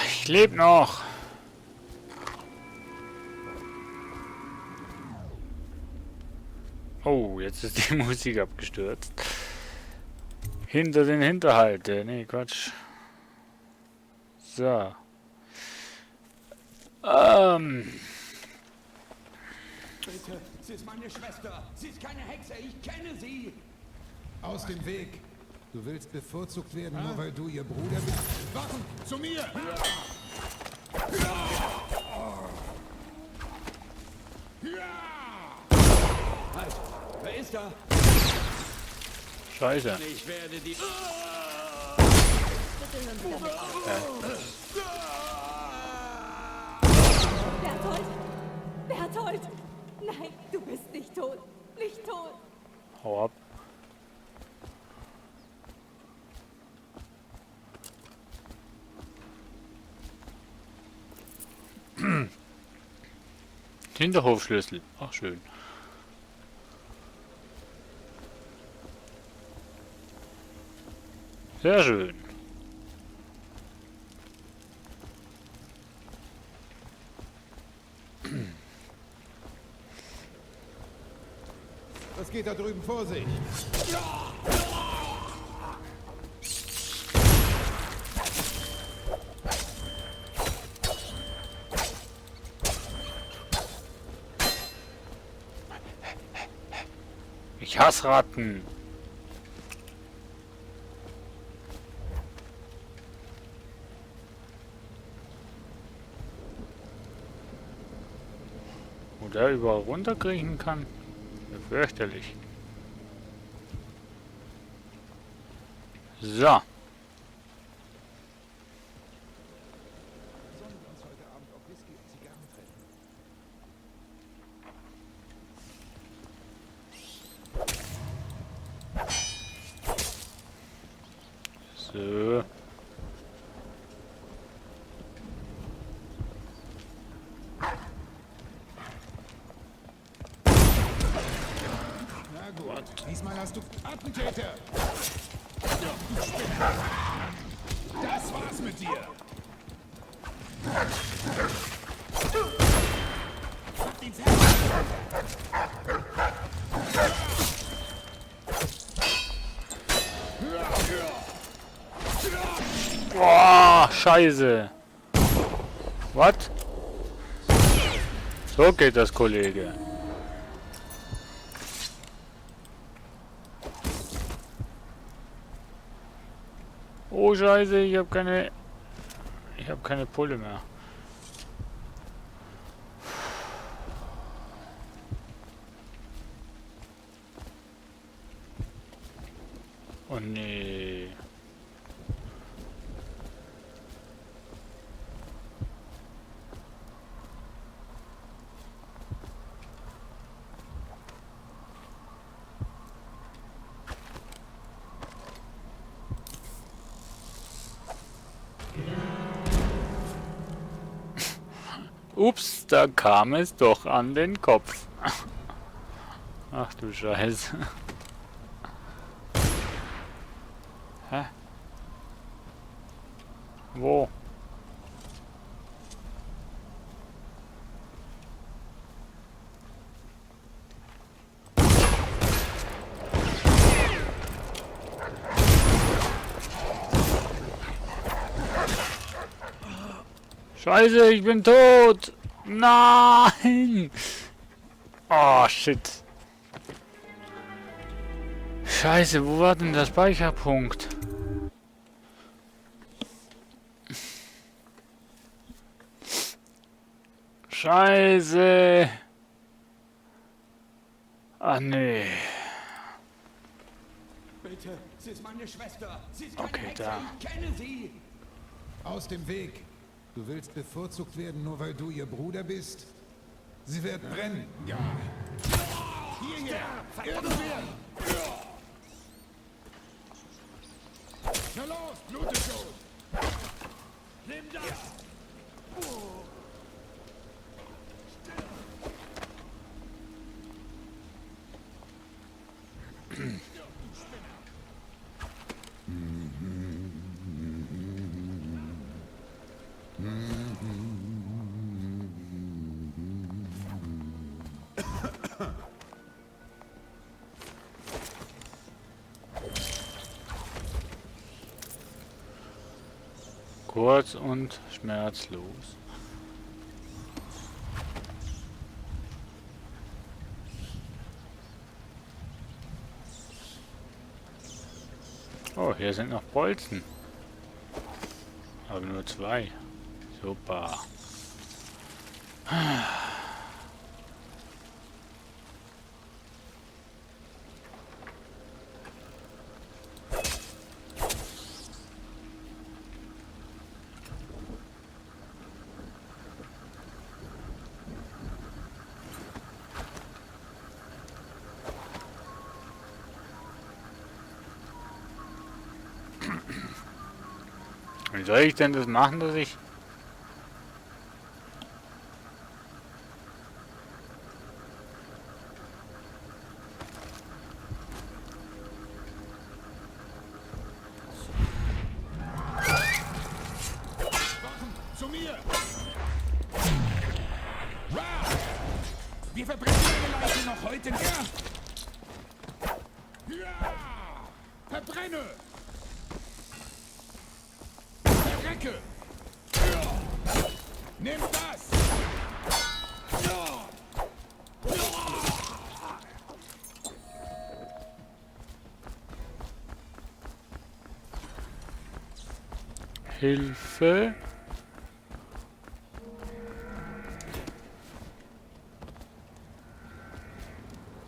Ich lebe noch. Oh, jetzt ist die Musik abgestürzt. Hinter den Hinterhalt. Nee, Quatsch. So. Bitte, sie ist meine Schwester. Sie ist keine Hexe, ich kenne sie. Aus dem Weg! Du willst bevorzugt werden, nur weil du ihr Bruder bist. Wachen! Zu mir! Halt, wer ist da? Scheiße. Ich werde die... Berthold! Berthold! Nein, du bist nicht tot. Nicht tot. Hau ab. Hinterhofschlüssel. Ach, schön. Sehr schön. Was geht da drüben vor sich? Ich hasse Ratten. Wo der überall runterkriechen kann. Fürchterlich. So. So. Na gut, diesmal hast du Attentäter! Das war's mit dir! Boah, Scheiße. Was? So geht das, Kollege. Oh Scheiße, ich habe keine Pulle mehr. Oh nee. Ups, da kam es doch an den Kopf. Ach du Scheiße. Hä? Wo? Scheiße, ich bin tot! Nein! Oh, shit. Scheiße, wo war denn der Speicherpunkt? Scheiße! Ah, nee. Bitte, sie ist meine Schwester. Sie ist keine Okay, Hexe, da. ich kenne sie. Aus dem Weg! Du willst bevorzugt werden, nur weil du ihr Bruder bist? Sie wird brennen! Ja! Hierher! Irgendwer! Na los, blute schon! Nimm das! Kurz und schmerzlos. Oh, hier sind noch Bolzen. Aber nur 2. Super. Wie soll ich denn das machen, dass ich... Zu mir! Wir verbrennen deine Leiche noch heute, ja! Verbrenne! Verrecke! Nimm das! Hilfe.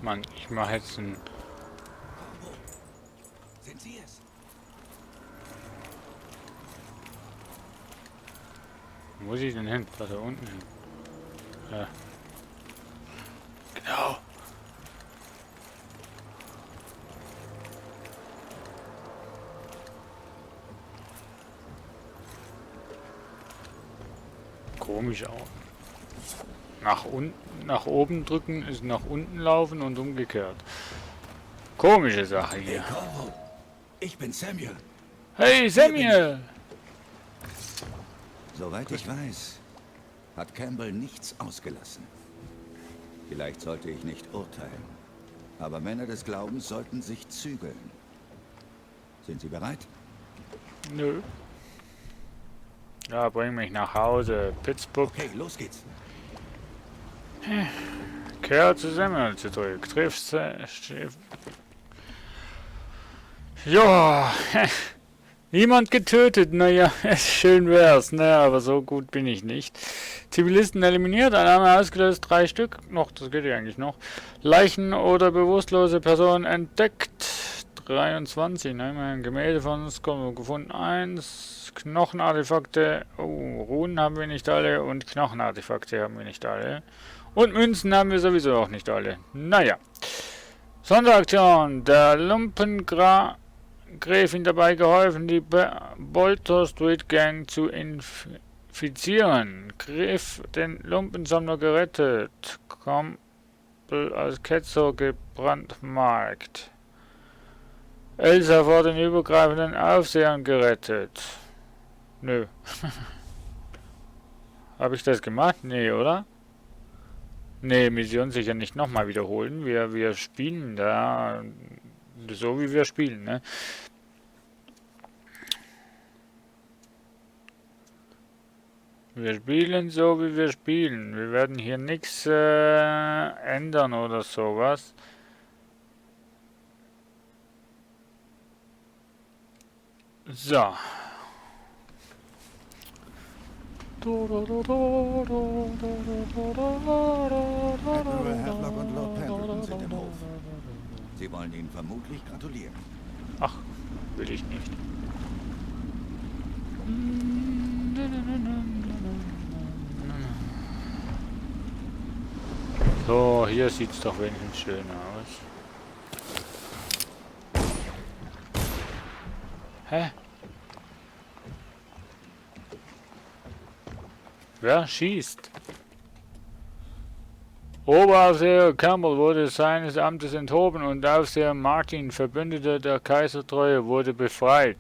Mann, ich mache jetzt ein... Sind Sie es? Wo muss ich denn hin? Da unten hin. Ja. Genau. Komisch auch. Nach unten, nach oben drücken ist nach unten laufen und umgekehrt. Komische Sache hier. Hey, Corvo. Ich bin Samuel. Hey Samuel! Soweit ich weiß, hat Campbell nichts ausgelassen. Vielleicht sollte ich nicht urteilen, aber Männer des Glaubens sollten sich zügeln. Sind Sie bereit? Nö. Ja, bring mich nach Hause. Pittsburgh. Okay, los geht's. Kehr zu Samuel zurück. Triffst ja, niemand getötet. Naja, schön wär's, ne? Aber so gut bin ich nicht. Zivilisten eliminiert, Alarme ausgelöst, 3 Stück. Noch, das geht ja eigentlich noch. Leichen oder bewusstlose Personen entdeckt. 23, ne? Ein Gemälde von uns gefunden. 1. Knochenartefakte. Oh, Runen haben wir nicht alle. Und Knochenartefakte haben wir nicht alle. Und Münzen haben wir sowieso auch nicht alle. Naja. Sonderaktion. Der Lumpengräfin dabei geholfen, die Bolter Street Gang zu infizieren. Griff den Lumpensammler gerettet. Campbell als Ketzer gebrandmarkt. Elsa vor den übergreifenden Aufsehern gerettet. Nö. Habe ich das gemacht? Nee, oder? Nee, Mission sicher nicht nochmal wiederholen. Wir spielen da so, wie wir spielen, ne? Wir spielen so, wie wir spielen. Wir werden hier nichts ändern oder sowas. So. Admiral Hadlock und Lord Pendleton sind im Hof. Sie wollen Ihnen vermutlich gratulieren. Ach, will ich nicht. So, hier sieht's doch wenigstens schön aus. Hä? Wer schießt? Oberaufseher Campbell wurde seines Amtes enthoben und Aufseher Martin, Verbündeter der Kaisertreue, wurde befreit.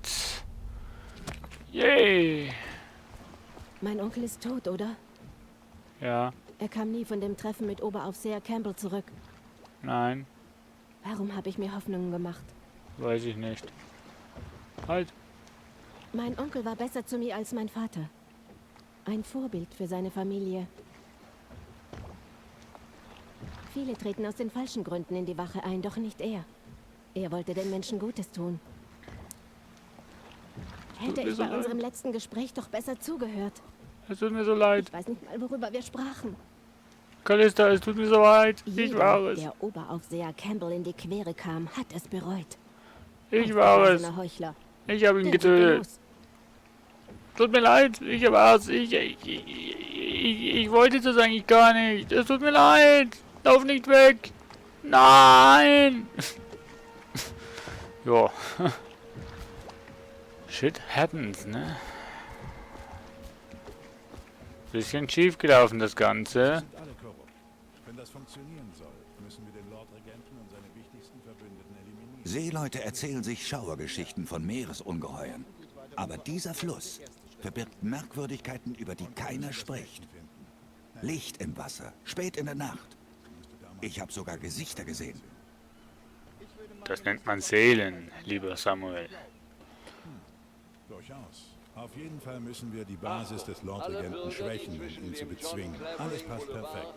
Yay! Mein Onkel ist tot, oder? Ja, Er kam nie von dem Treffen mit Oberaufseher Campbell zurück. nein, Warum habe ich mir Hoffnungen gemacht? weiß ich nicht. Halt. Mein Onkel war besser zu mir als mein Vater. Ein Vorbild für seine Familie. Viele treten aus den falschen Gründen in die Wache ein, doch nicht er. Er wollte den Menschen Gutes tun. Hätte ich bei unserem letzten Gespräch doch besser zugehört. Es tut mir so leid. Ich weiß nicht mal, worüber wir sprachen. Callista, es tut mir so leid. Ich Jeder, war es. der Oberaufseher Campbell in die Quere kam, hat es bereut. Ich war es. Heuchler. Ich habe ihn Der getötet. los. Tut mir leid. Ich war's. Ich wollte so sagen, ich gar nicht. Es tut mir leid. Lauf nicht weg. Nein. Ja. Shit happens, ne? Bisschen schief gelaufen das Ganze. Sind alle korrupt. Wenn das funktionieren soll, müssen wir den Lordregenten und seine wichtigsten Verbündeten eliminieren. Seeleute erzählen sich Schauergeschichten von Meeresungeheuern. Aber dieser Fluss verbirgt Merkwürdigkeiten, über die keiner spricht. Licht im Wasser, spät in der Nacht. Ich habe sogar Gesichter gesehen. Das nennt man Seelen, lieber Samuel. Durchaus. Auf jeden Fall müssen wir die Basis des Lordregenten schwächen, um ihn zu bezwingen. Alles passt perfekt.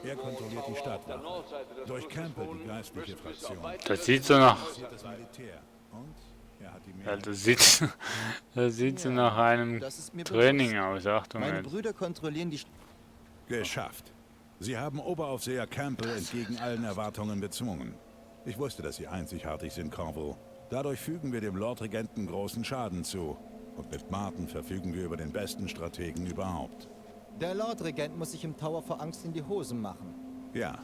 Er kontrolliert die Stadtwache. Durch Campbell die geistliche Fraktion. Das sieht so nach... Das Militär. Und er hat die Ja, Mehrheit. das sieht so nach einem Training aus. Achtung Meine jetzt. Brüder kontrollieren die... Geschafft. Sie haben Oberaufseher Campbell entgegen allen Erwartungen bezwungen. Ich wusste, dass Sie einzigartig sind, Corvo. Dadurch fügen wir dem Lordregenten großen Schaden zu. Und mit Martin verfügen wir über den besten Strategen überhaupt. Der Lordregent muss sich im Tower vor Angst in die Hosen machen. Ja.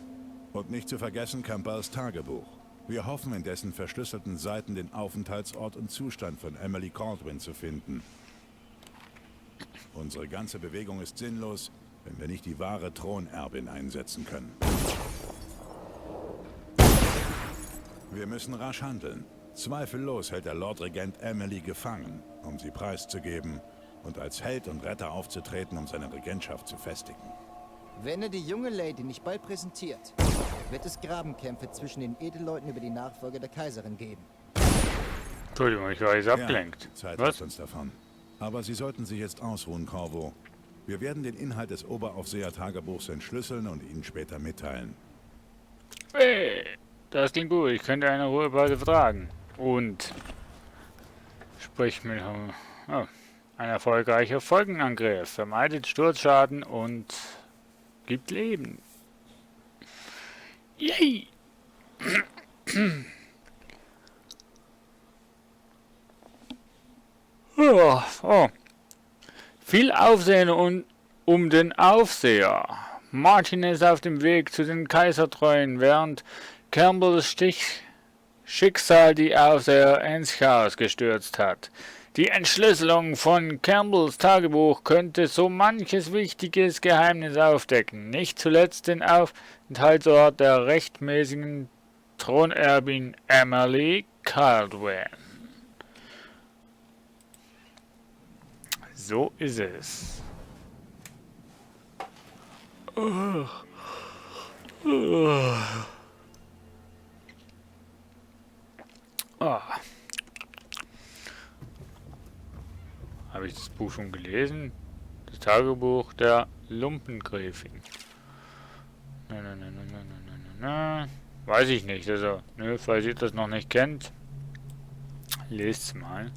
Und nicht zu vergessen Campbells Tagebuch. Wir hoffen in dessen verschlüsselten Seiten den Aufenthaltsort und Zustand von Emily Caldwin zu finden. Unsere ganze Bewegung ist sinnlos, wenn wir nicht die wahre Thronerbin einsetzen können. Wir müssen rasch handeln. Zweifellos hält der Lordregent Emily gefangen, um sie preiszugeben und als Held und Retter aufzutreten, um seine Regentschaft zu festigen. Wenn er die junge Lady nicht bald präsentiert, wird es Grabenkämpfe zwischen den Edelleuten über die Nachfolge der Kaiserin geben. Entschuldigung, ich war jetzt abgelenkt. Ja, die Zeit Was? lässt uns davon. Aber Sie sollten sich jetzt ausruhen, Corvo. Wir werden den Inhalt des Oberaufseher-Tagebuchs entschlüsseln und Ihnen später mitteilen. Hey, das klingt gut. Ich könnte eine Ruhepause vertragen. Und sprich mit ein erfolgreicher Folgenangriff. Vermeidet Sturzschaden und gibt Leben. Yay! Oh. Viel Aufsehen um den Aufseher. Martin ist auf dem Weg zu den Kaisertreuen, während Campbells Schicksal die Aufseher ins Chaos gestürzt hat. Die Entschlüsselung von Campbells Tagebuch könnte so manches wichtiges Geheimnis aufdecken, nicht zuletzt den Aufenthaltsort der rechtmäßigen Thronerbin Emily Caldwin. So ist es. Habe ich das Buch schon gelesen? Das Tagebuch der Lumpengräfin. Na. Weiß ich nicht. Also, nö, falls ihr das noch nicht kennt, lest's mal.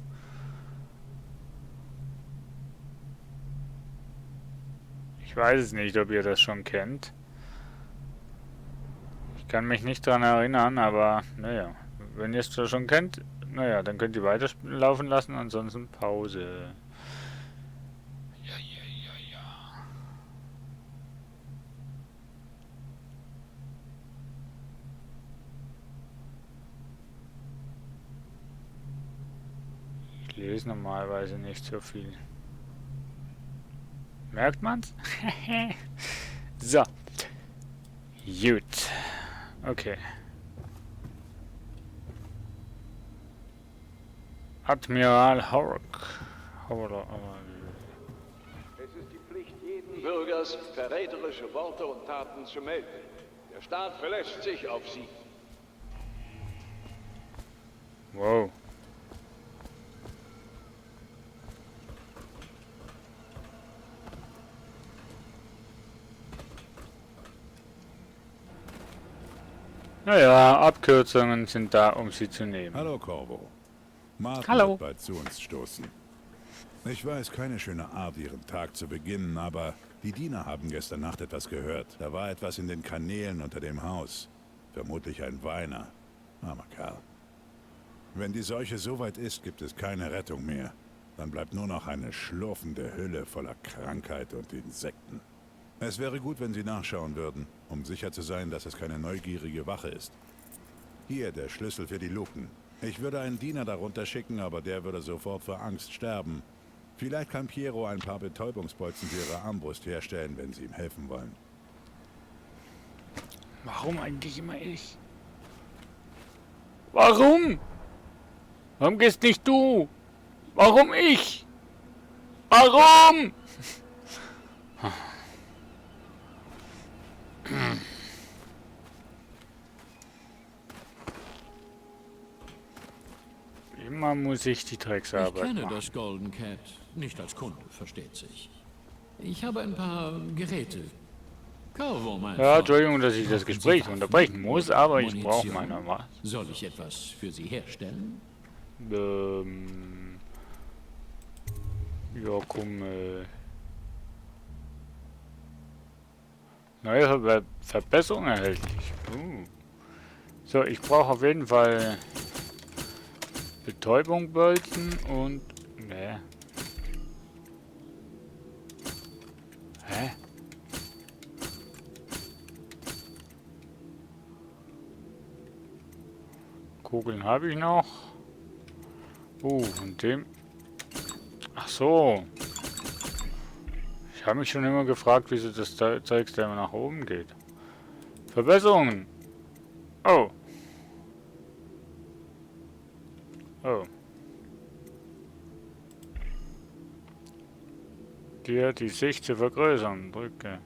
Ich weiß es nicht, ob ihr das schon kennt. Ich kann mich nicht dran erinnern, aber naja, wenn ihr es schon kennt, naja, dann könnt ihr weiterlaufen lassen, ansonsten Pause. Ja. Ich lese normalerweise nicht so viel. Merkt man's? So. Gut. Okay. Admiral Horrocks. Es ist die Pflicht jeden Bürgers, verräterische Worte und Taten zu melden. Der Staat verlässt sich auf sie. Wow. Naja, Abkürzungen sind da, um sie zu nehmen. Hallo, Corvo. Martin Hallo. wird bald zu uns stoßen. Ich weiß, keine schöne Art, ihren Tag zu beginnen, aber die Diener haben gestern Nacht etwas gehört. Da war etwas in den Kanälen unter dem Haus. Vermutlich ein Weiner. Armer Kerl. Wenn die Seuche so weit ist, gibt es keine Rettung mehr. Dann bleibt nur noch eine schlurfende Hülle voller Krankheit und Insekten. Es wäre gut, wenn Sie nachschauen würden, um sicher zu sein, dass es keine neugierige Wache ist. Hier der Schlüssel für die Luken. Ich würde einen Diener darunter schicken, aber der würde sofort vor Angst sterben. Vielleicht kann Piero ein paar Betäubungsbolzen für Ihre Armbrust herstellen, wenn Sie ihm helfen wollen. Warum eigentlich immer ich? Warum? Warum gehst nicht du? Warum ich? Warum? Immer muss ich die Drecksarbeit Ich kenne machen. das Golden Cat. Nicht als Kunde, versteht sich. Ich habe ein paar Geräte. Corvo, mein Ja, Freund. Entschuldigung, dass ich das Brauchen Sie Gespräch Waffen unterbrechen muss, oder aber ich brauche Munition? meiner was. Soll ich etwas für Sie herstellen? Ja, komm, neue Verbesserung erhältlich. So, ich brauche auf jeden Fall Betäubung, Bolzen und... Ne. Hä? Kugeln habe ich noch. Und dem... Ach so. Ich habe mich schon immer gefragt, wieso das Zeugs da immer nach oben geht. Verbesserungen. Oh. Oh. Dir die Sicht zu vergrößern. Drücke.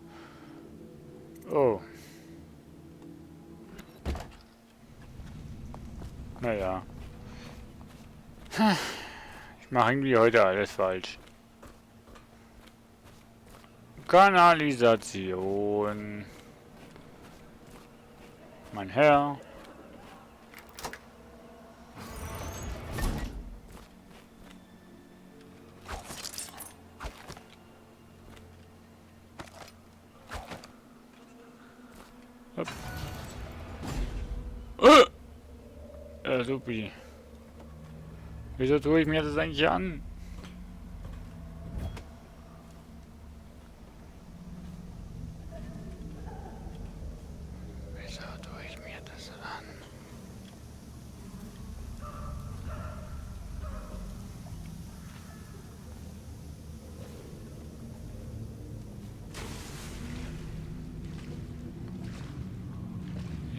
Oh. Naja. Ich mache irgendwie heute alles falsch. Kanalisation. Mein Herr. Hopp. Supi. Wieso tue ich mir das eigentlich an? Wieso tue ich mir das an?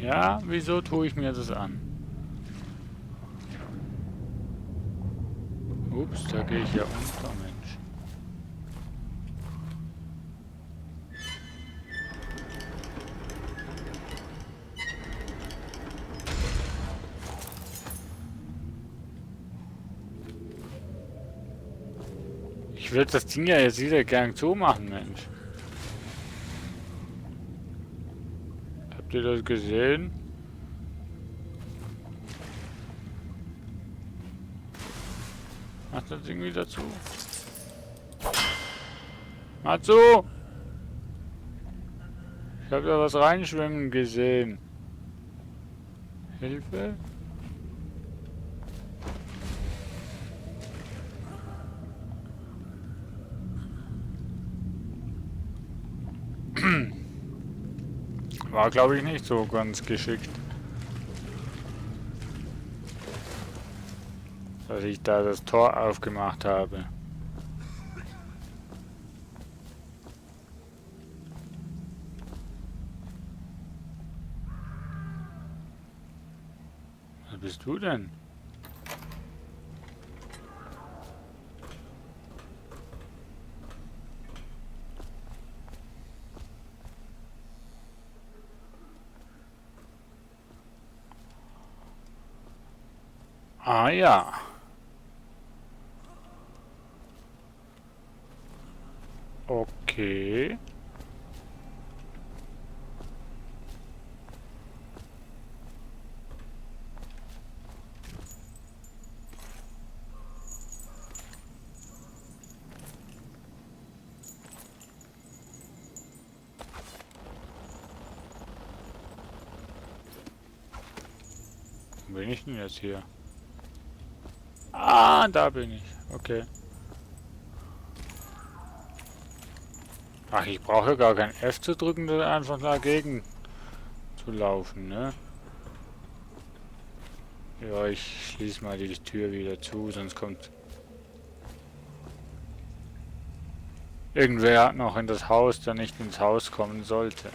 Ja, wieso tue ich mir das an? Ups, da gehe ich ja unter, Mensch. Ich würde das Ding ja jetzt wieder gern zumachen, Mensch. Habt ihr das gesehen? Mach das Ding wieder zu. Mach zu! Ich habe da was reinschwimmen gesehen. Hilfe? War, glaube ich, nicht so ganz geschickt. Dass ich da das Tor aufgemacht habe. Was bist du denn? Ah ja. Okay. Wo bin ich denn jetzt hier? Ah, da bin ich. Okay. Ach, ich brauche gar kein F zu drücken, einfach dagegen zu laufen, ne? Ja, ich schließe mal die Tür wieder zu, sonst kommt irgendwer noch in das Haus, der nicht ins Haus kommen sollte.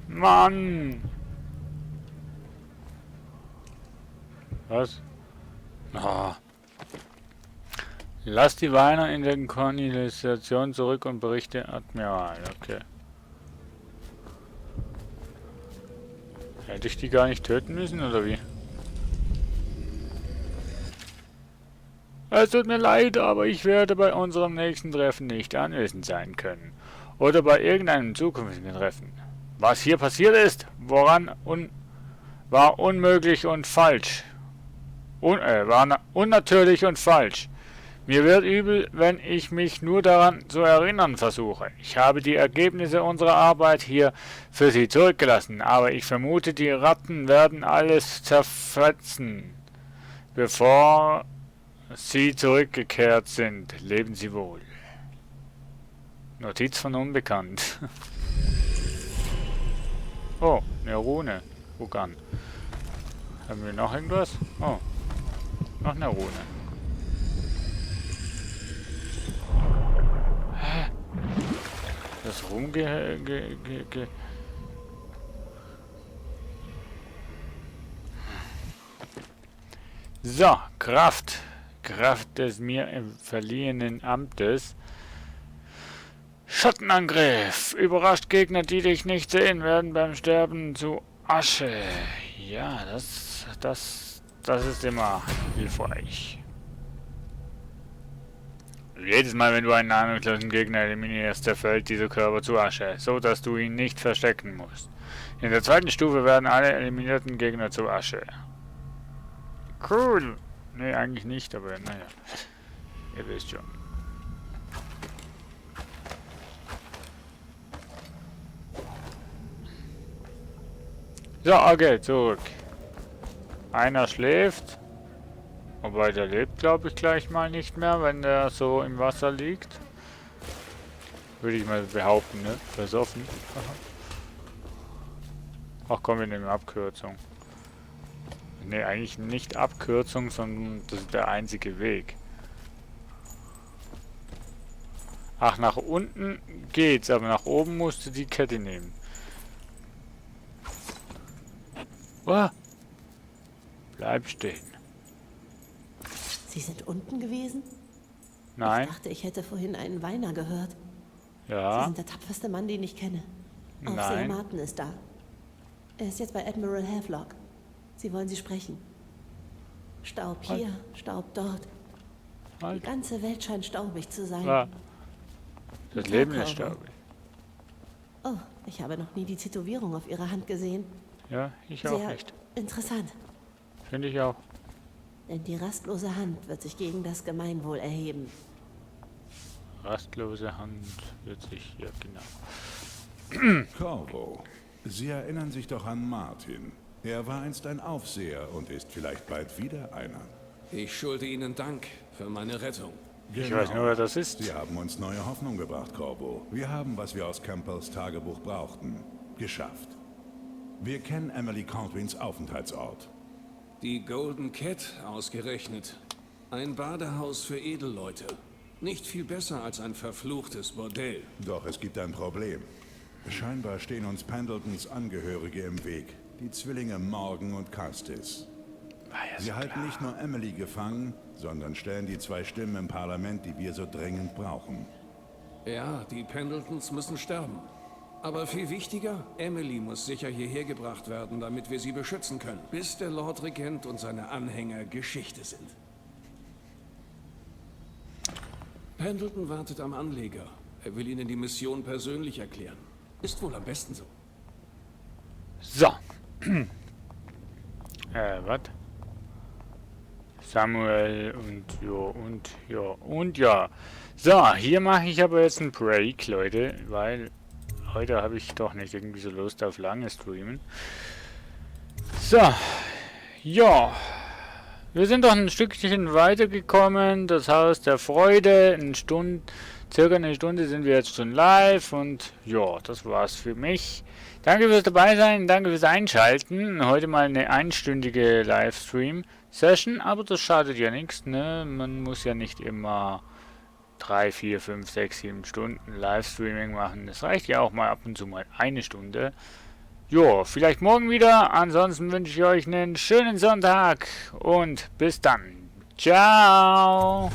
Mann! Was? Oh. Lass die Weiner in der Kanalisation zurück und berichte Admiral. Okay. Hätte ich die gar nicht töten müssen, oder wie? Es tut mir leid, aber ich werde bei unserem nächsten Treffen nicht anwesend sein können. Oder bei irgendeinem zukünftigen Treffen. Was hier passiert ist, war unmöglich und falsch. War unnatürlich und falsch. Mir wird übel, wenn ich mich nur daran zu erinnern versuche. Ich habe die Ergebnisse unserer Arbeit hier für Sie zurückgelassen, aber ich vermute, die Ratten werden alles zerfetzen. Bevor Sie zurückgekehrt sind, leben Sie wohl. Notiz von Unbekannt. Oh, eine Rune. Guck an. Haben wir noch irgendwas? Oh, noch eine Rune. Hä? Das So, Kraft. Kraft des mir verliehenen Amtes. Schattenangriff. Überrascht Gegner, die dich nicht sehen, werden beim Sterben zu Asche. Ja, das ist immer hilfreich. Jedes Mal, wenn du einen ahnungslosen Gegner eliminierst, zerfällt dieser Körper zu Asche, so dass du ihn nicht verstecken musst. In der zweiten Stufe werden alle eliminierten Gegner zu Asche. Cool. Nee, eigentlich nicht, aber naja. Ihr wisst schon. So, okay, zurück. Einer schläft. Wobei der lebt, glaube ich, gleich mal nicht mehr, wenn der so im Wasser liegt. Würde ich mal behaupten, ne? Versoffen. Ach komm, wir nehmen Abkürzung. Ne, eigentlich nicht Abkürzung, sondern das ist der einzige Weg. Ach, nach unten geht's, aber nach oben musst du die Kette nehmen. Oh. Bleib stehen. Sie sind unten gewesen? Nein. Ich dachte, ich hätte vorhin einen Weiner gehört. Ja. Sie sind der tapferste Mann, den ich kenne. Aufseher Martin ist da. Er ist jetzt bei Admiral Havelock. Sie wollen Sie sprechen. Staub hier, Staub dort. Die ganze Welt scheint staubig zu sein. Ja. Das Leben ist staubig. Oh, ich habe noch nie die Tätowierung auf Ihrer Hand gesehen. Ja, ich auch Sehr nicht. Interessant. Finde ich auch. Denn die rastlose Hand wird sich gegen das Gemeinwohl erheben. Rastlose Hand wird sich, ja genau. Corvo, Sie erinnern sich doch an Martin. Er war einst ein Aufseher und ist vielleicht bald wieder einer. Ich schulde Ihnen Dank für meine Rettung. Ich weiß nur, wer das ist. Sie haben uns neue Hoffnung gebracht, Corvo. Wir haben, was wir aus Campbells Tagebuch brauchten, geschafft. Wir kennen Emily Caldwins Aufenthaltsort. Die Golden Cat ausgerechnet. Ein Badehaus für Edelleute. Nicht viel besser als ein verfluchtes Bordell. Doch es gibt ein Problem. Scheinbar stehen uns Pendletons Angehörige im Weg. Die Zwillinge Morgan und Castis. Sie halten nicht nur Emily gefangen, sondern stellen die zwei Stimmen im Parlament, die wir so dringend brauchen. Ja, die Pendletons müssen sterben. Aber viel wichtiger, Emily muss sicher hierher gebracht werden, damit wir sie beschützen können, bis der Lord Regent und seine Anhänger Geschichte sind. Pendleton wartet am Anleger. Er will Ihnen die Mission persönlich erklären. Ist wohl am besten so. So. Was? Samuel und ja. So, hier mache ich aber jetzt einen Break, Leute, weil heute habe ich doch nicht irgendwie so Lust auf lange Streamen. So. Ja. Wir sind doch ein Stückchen weitergekommen. Das Haus der Freude. Circa eine Stunde sind wir jetzt schon live. Und ja, das war's für mich. Danke fürs dabei sein. Danke fürs Einschalten. Heute mal eine einstündige Livestream-Session. Aber das schadet ja nichts, ne? Man muss ja nicht immer 3, 4, 5, 6, 7 Stunden Livestreaming machen. Das reicht ja auch mal ab und zu mal eine Stunde. Jo, vielleicht morgen wieder. Ansonsten wünsche ich euch einen schönen Sonntag und bis dann. Ciao.